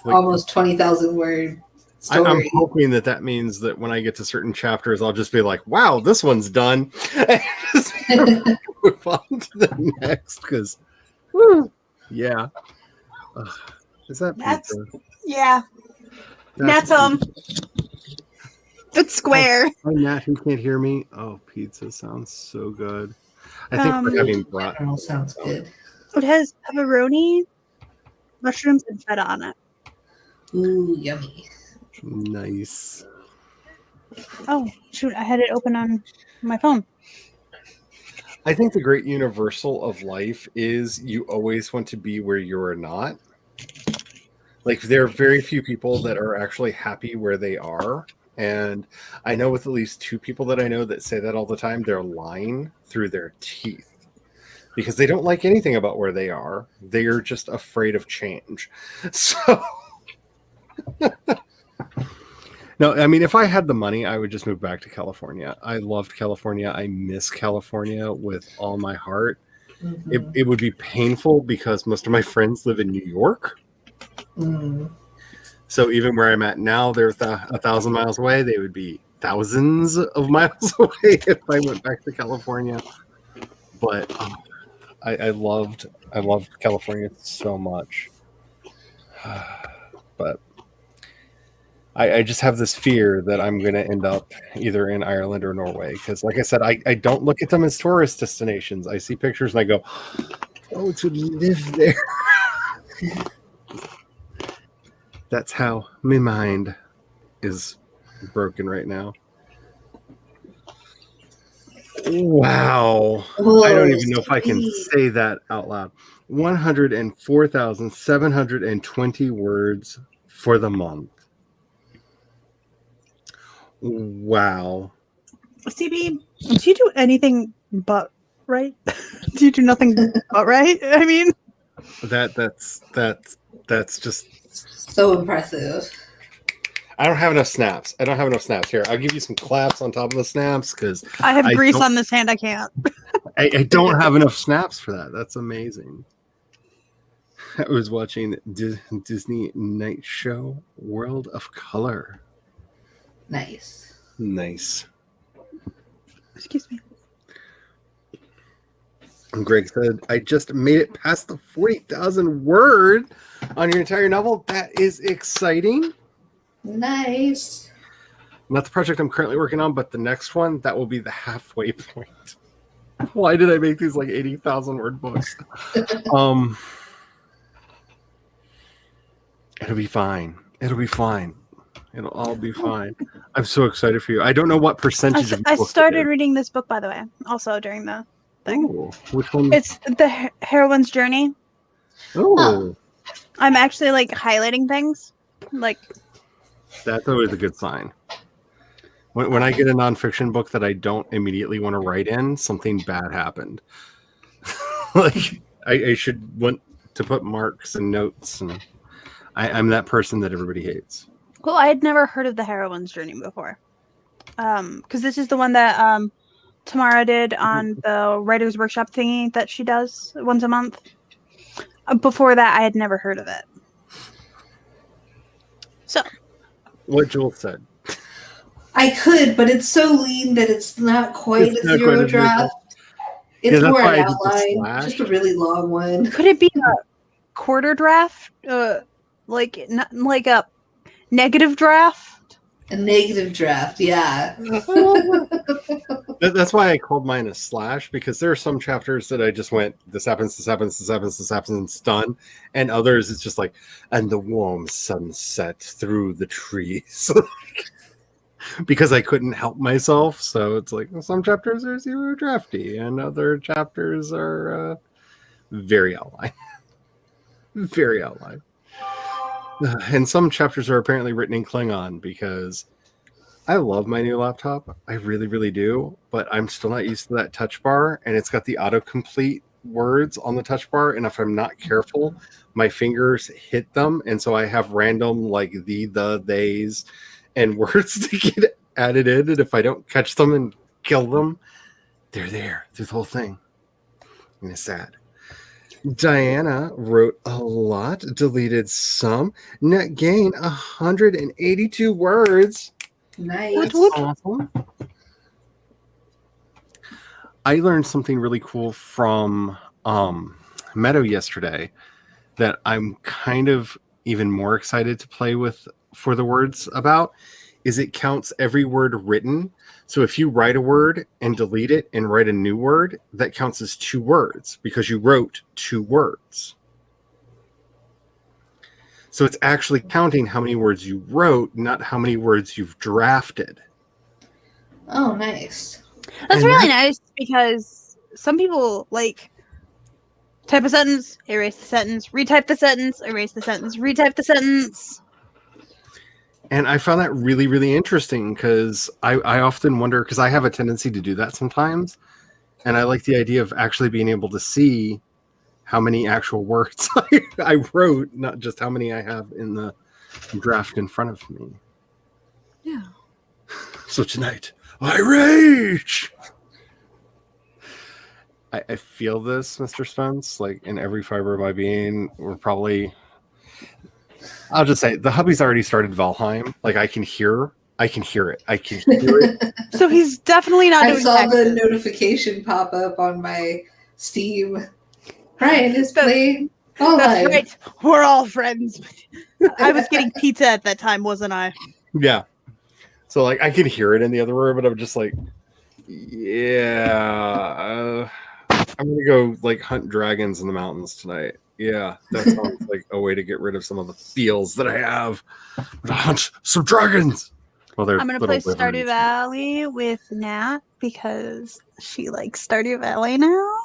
almost 20,000 word story. I'm hoping that means that when I get to certain chapters, I'll just be like, "Wow, this one's done," and just move on to the next. Because, yeah, is that pizza? Yeah. That's it's square. Hi, Matt, who can't hear me. Oh, pizza sounds so good. I think we're having brat. General sounds good. It has pepperoni, mushrooms, and feta on it. Ooh, yummy. Nice. Oh, shoot. I had it open on my phone. I think the great universal of life is you always want to be where you're not. Like, there are very few people that are actually happy where they are. And I know with at least two people that I know that say that all the time, they're lying through their teeth because they don't like anything about where they are. They are just afraid of change. So, no, I mean, if I had the money, I would just move back to California. I loved California. I miss California with all my heart. Mm-hmm. It would be painful because most of my friends live in New York. Mm. So even where I'm at now, they're 1,000 miles away. They would be thousands of miles away if I went back to California. But I loved California so much. But I just have this fear that I'm going to end up either in Ireland or Norway. Because like I said, I don't look at them as tourist destinations. I see pictures and I go, oh, to live there. That's how my mind is broken right now. Wow. Whoa, I don't even know if I can say that out loud. 104,720 words for the month. Wow. CB, do you do anything but right? Do you do nothing but right? I mean, That's just. So impressive. I don't have enough snaps. Here, I'll give you some claps on top of the snaps because I have grease don't- on this hand. I can't. I don't have enough snaps for that. That's amazing. I was watching Disney Night Show World of Color. Nice. Nice. Excuse me. And Greg said, I just made it past the 40,000 word on your entire novel. That is exciting. Nice. Not the project I'm currently working on, but the next one, that will be the halfway point. Why did I make these like 80,000 word books? It'll be fine. It'll all be fine. I'm so excited for you. I don't know what percentage of I book started it is. reading this book, by the way, also during the thing. Oh, which one? It's the Heroine's Journey. Oh, I'm actually like highlighting things. Like, that's always a good sign. When I get a nonfiction book that I don't immediately want to write in, something bad happened. Like I should want to put marks and notes, and I'm that person that everybody hates. well, I had never heard of the Heroine's Journey before. Because this is the one that Tamara did on the writer's workshop thingy that she does once a month. Before that, I had never heard of it. So, What Joel said. I could, but it's so lean that it's not quite It's a not zero quite a draft. Yeah, It's that's more why an I did the outline, slash. just a really long one. could it be a quarter draft? Not like a negative draft? A negative draft, yeah. That's why I called mine a slash, because there are some chapters that I just went, this happens, and it's done. And others, it's just like, and the warm sunset through the trees. Because I couldn't help myself. So it's like, well, some chapters are zero drafty, and other chapters are very outline. Very outline. And some chapters are apparently written in Klingon, because I love my new laptop. I really, really do. But I'm still not used to that touch bar. And it's got the autocomplete words on the touch bar. And if I'm not careful, my fingers hit them. And so I have random like the, theys, and words to get added in. And if I don't catch them and kill them, they're there through the whole thing. And it's sad. Diana wrote a lot, deleted some, net gain 182 words. Nice. That's awesome. I learned something really cool from Meadow yesterday that I'm kind of even more excited to play with for the words about, is it counts every word written. So if you write a word and delete it and write a new word, that counts as 2 words because you wrote 2 words. So it's actually counting how many words you wrote, not how many words you've drafted. Oh, nice. That's really nice, because some people like type a sentence, erase the sentence, retype the sentence, erase the sentence, retype the sentence. And I found that really, really interesting, because I often wonder, because I have a tendency to do that sometimes. And I like the idea of actually being able to see how many actual words I wrote, not just how many I have in the draft in front of me. Yeah. So tonight, I rage! I feel this, Mr. Spence, like in every fiber of my being. We're probably... I'll just say, the hubby's already started Valheim. Like, I can hear it. So he's definitely not I doing saw the taxes. notification pop up on my Steam. Ryan is That's- playing. That's right. We're all friends. I was getting pizza at that time, wasn't I? Yeah. So, like, I can hear it in the other room, but I'm just like, yeah, I'm going to go, like, hunt dragons in the mountains tonight. Yeah, that sounds like a way to get rid of some of the feels that I have. To hunt some dragons. Well, they're I'm going to play Stardew Valley with Nat, because she likes Stardew Valley now.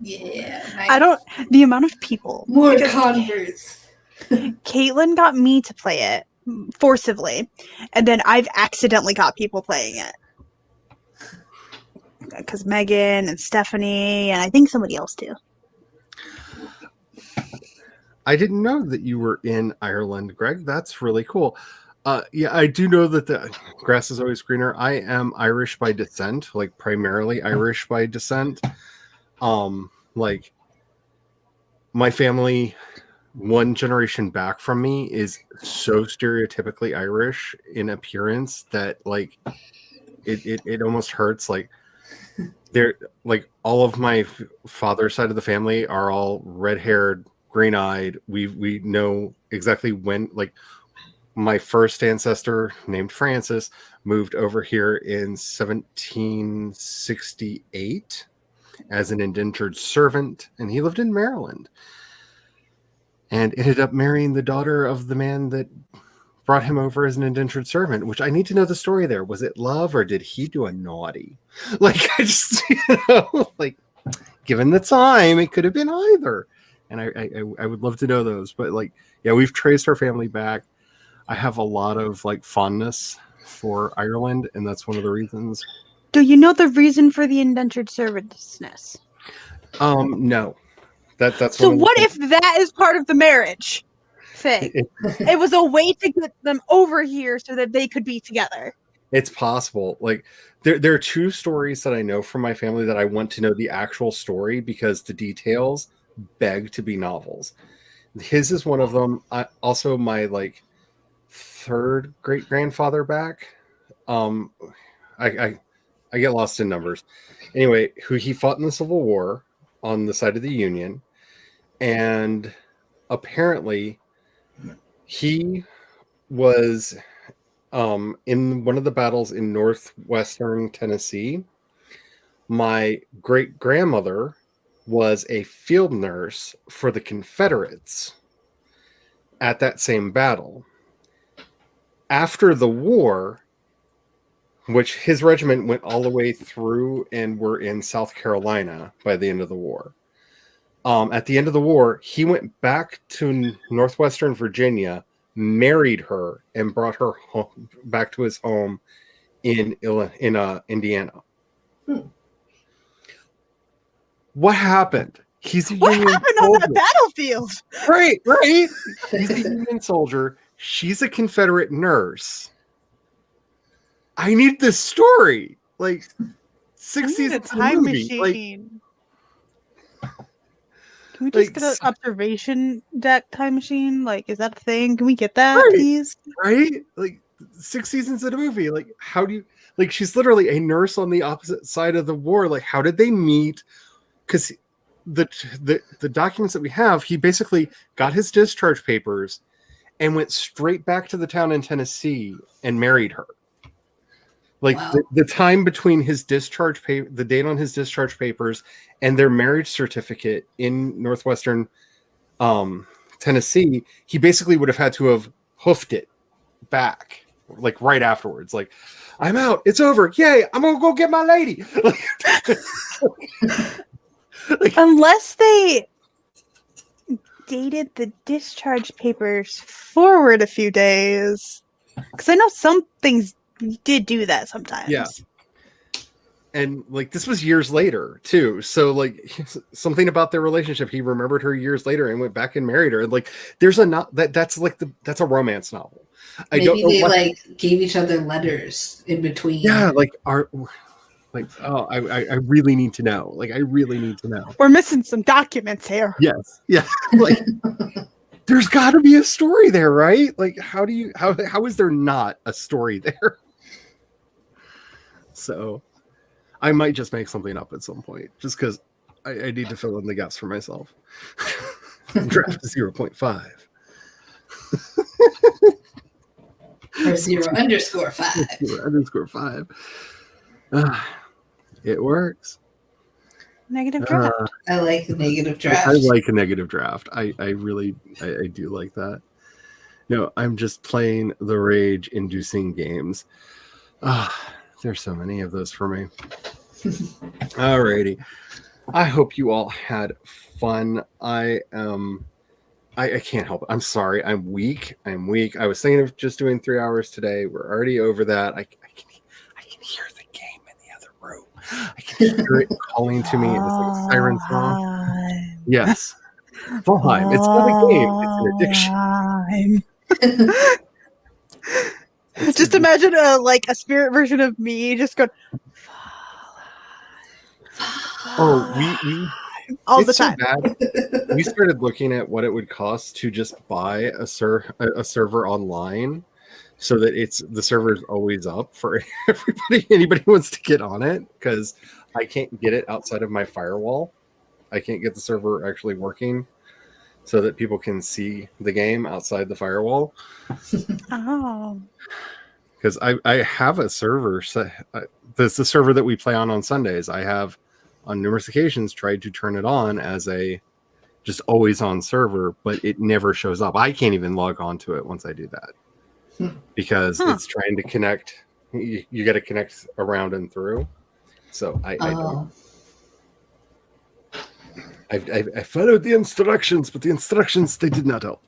Yeah. Nice. I don't... The amount of people... More because converts. Caitlin got me to play it forcibly, and then I've accidentally got people playing it. because Megan and Stephanie and I think somebody else too. I didn't know that you were in Ireland, Greg. That's really cool. Yeah, I do know that the grass is always greener. I am Irish by descent, like primarily Irish by descent. Like my family, one generation back from me, is so stereotypically Irish in appearance that like it almost hurts. Like they're like all of my father's side of the family are all red-haired, green-eyed. We know exactly when, like, my first ancestor named Francis moved over here in 1768 as an indentured servant, and he lived in Maryland and ended up marrying the daughter of the man that brought him over as an indentured servant, which I need to know the story there. Was it love or did he do a naughty? Like, I just, like, given the time, it could have been either. And I would love to know those. But, like, yeah, we've traced our family back. I have a lot of, like, fondness for Ireland, and that's one of the reasons. Do you know the reason for the indentured servantness? No. That's so what if that is part of the marriage thing? It was a way to get them over here so that they could be together. It's possible. Like there are two stories that I know from my family that I want to know the actual story because the details beg to be novels. His is one of them. Also my like third great grandfather back. I get lost in numbers. Anyway, who he fought in the Civil War on the side of the Union, and apparently he was in one of the battles in northwestern Tennessee. My great grandmother was a field nurse for the Confederates at that same battle. After the war, which his regiment went all the way through and were in South Carolina by the end of the war. At the end of the war, he went back to northwestern Virginia, married her, and brought her home, back to his home in Indiana. What happened? What happened on that battlefield? Right. He's a Union soldier. She's a Confederate nurse. I need this story. Like 6 seasons of the movie. Machine. Can we just get an observation deck time machine? Like, is that a thing? Can we get that, please? Right? Like 6 seasons of the movie. Like, how do you like? She's literally a nurse on the opposite side of the war. Like, how did they meet? Because the documents that we have, he basically got his discharge papers and went straight back to the town in Tennessee and married her. Like the time between his discharge the date on his discharge papers and their marriage certificate in northwestern Tennessee, he basically would have had to have hoofed it back like right afterwards. Like, I'm out, it's over, yay, I'm gonna go get my lady. Unless they dated the discharge papers forward a few days, because I know some things did do that sometimes. Yeah. And like this was years later too. So like something about their relationship, he remembered her years later and went back and married her. And like there's that's a romance novel. Maybe they like gave each other letters in between. Yeah, like I really need to know. Like I really need to know. We're missing some documents here. Yes. Yeah. Like there's got to be a story there, right? Like how is there not a story there? So I might just make something up at some point just because I need to fill in the gaps for myself. Draft 0.5. Or 0_5. 0_5. It works. Negative draft. I like the negative draft. I like a negative draft. I really do like that. No, I'm just playing the rage-inducing games. There's so many of those for me. Alrighty. I hope you all had fun. I can't help it. I'm sorry. I'm weak. I was thinking of just doing 3 hours today. We're already over that. I can hear the game in the other room. I can hear it calling to me. It's like a siren song. Valheim. Yes. Valheim. It's not a game. It's an addiction. Valheim. It's Just imagine a spirit version of me just going Oh, we all it's the so time. bad. We started looking at what it would cost to just buy a server online, so that the server is always up for anybody who wants to get on it, because I can't get it outside of my firewall. I can't get the server actually working so that people can see the game outside the firewall. Oh. Because I have a server. That's the server that we play on Sundays. I have on numerous occasions tried to turn it on as a just always on server, but it never shows up. I can't even log on to it once I do that because it's trying to connect. You got to connect around and through. So I don't. I followed the instructions, but the instructions, they did not help.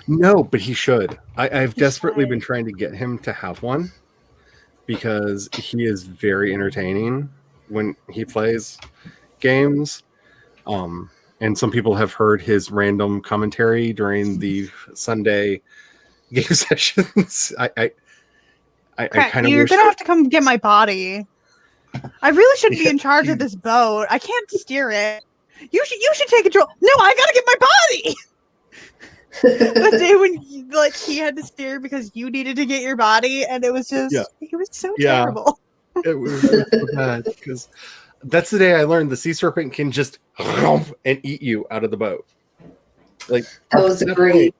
No, but he should. I've desperately been trying to get him to have one because he is very entertaining when he plays games. And some people have heard his random commentary during the Sunday game sessions. I kind of you're gonna have to come get my body. I really should be in charge of this boat. I can't steer it. You should take control. No, I gotta get my body. The day when he had to steer because you needed to get your body, and it was just it was so terrible. It was so bad because that's the day I learned the sea serpent can just and eat you out of the boat. Like that was great.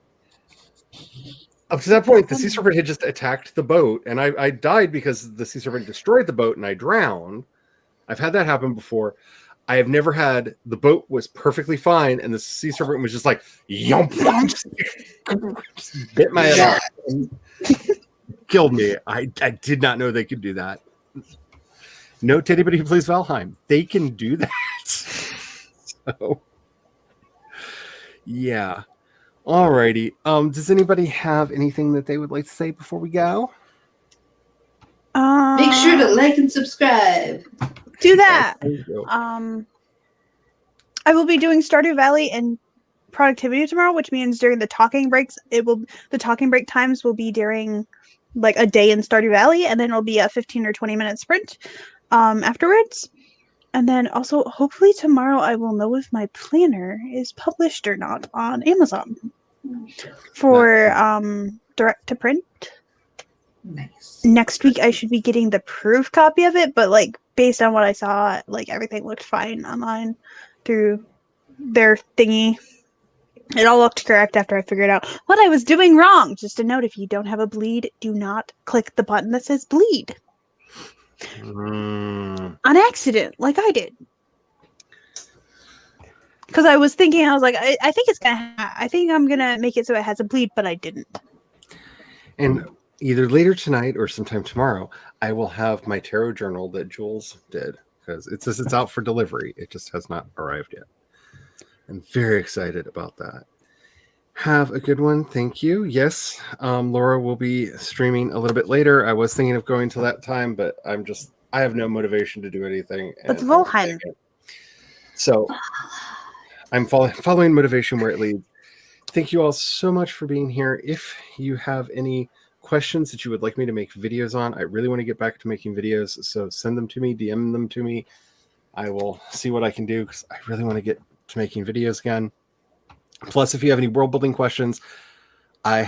Up to that point, the sea serpent had just attacked the boat, and I died because the sea serpent destroyed the boat and I drowned. I've had that happen before. I have never had the boat was perfectly fine, and the sea serpent was just like yump, just bit my head off and killed me. I did not know they could do that. Note to anybody who plays Valheim, they can do that. So, yeah. Alrighty. Does anybody have anything that they would like to say before we go? Make sure to like and subscribe. Do that. I will be doing Stardew Valley and productivity tomorrow, which means during the talking breaks, the talking break times will be during like a day in Stardew Valley, and then it'll be a 15 or 20-minute sprint afterwards. And then also, hopefully tomorrow I will know if my planner is published or not on Amazon for direct to print. Nice. Next week I should be getting the proof copy of it, but like based on what I saw, like everything looked fine online through their thingy. It all looked correct after I figured out what I was doing wrong. Just a note, if you don't have a bleed, do not click the button that says bleed. On accident, like I did. Because I was thinking, I was like, I think I think I'm gonna make it so it has a bleed, but I didn't. And either later tonight or sometime tomorrow, I will have my tarot journal that Jules did, because it says it's out for delivery. It just has not arrived yet. I'm very excited about that. Have a good one. Thank you. Yes, Laura will be streaming a little bit later. I was thinking of going till that time, but I have no motivation to do anything. It's Volheim. So I'm following motivation where it leads. Thank you all so much for being here. If you have any questions that you would like me to make videos on, I really want to get back to making videos. So send them to me, DM them to me. I will see what I can do because I really want to get to making videos again. Plus, if you have any world building questions, I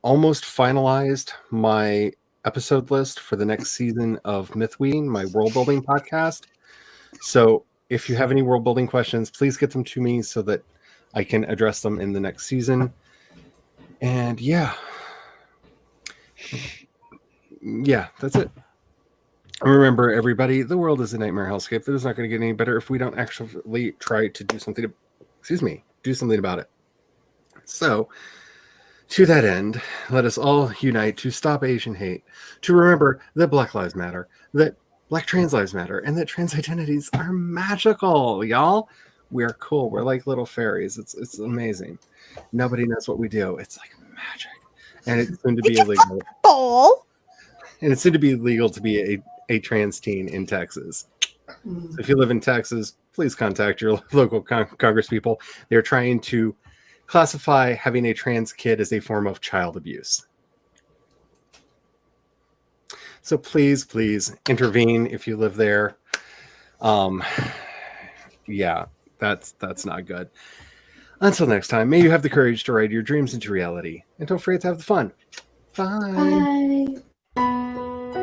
almost finalized my episode list for the next season of Mythweaving, my world building podcast. So if you have any world building questions, please get them to me so that I can address them in the next season. And yeah, that's it. Remember, everybody, the world is a nightmare hellscape that is not going to get any better if we don't actually try to do something about it. So, to that end, let us all unite to stop Asian hate, to remember that Black Lives Matter, that Black trans lives matter, and that trans identities are magical, y'all. We're cool. We're like little fairies. It's amazing. Nobody knows what we do. It's like magic. And it's soon to It's be a illegal. ball. And it's soon to be illegal to be a trans teen in Texas. So if you live in Texas, please contact your local Congress people. They're trying to classify having a trans kid as a form of child abuse. So please intervene if you live there. Yeah, that's not good. Until next time, may you have the courage to ride your dreams into reality. And don't forget to have the fun. Bye. Bye.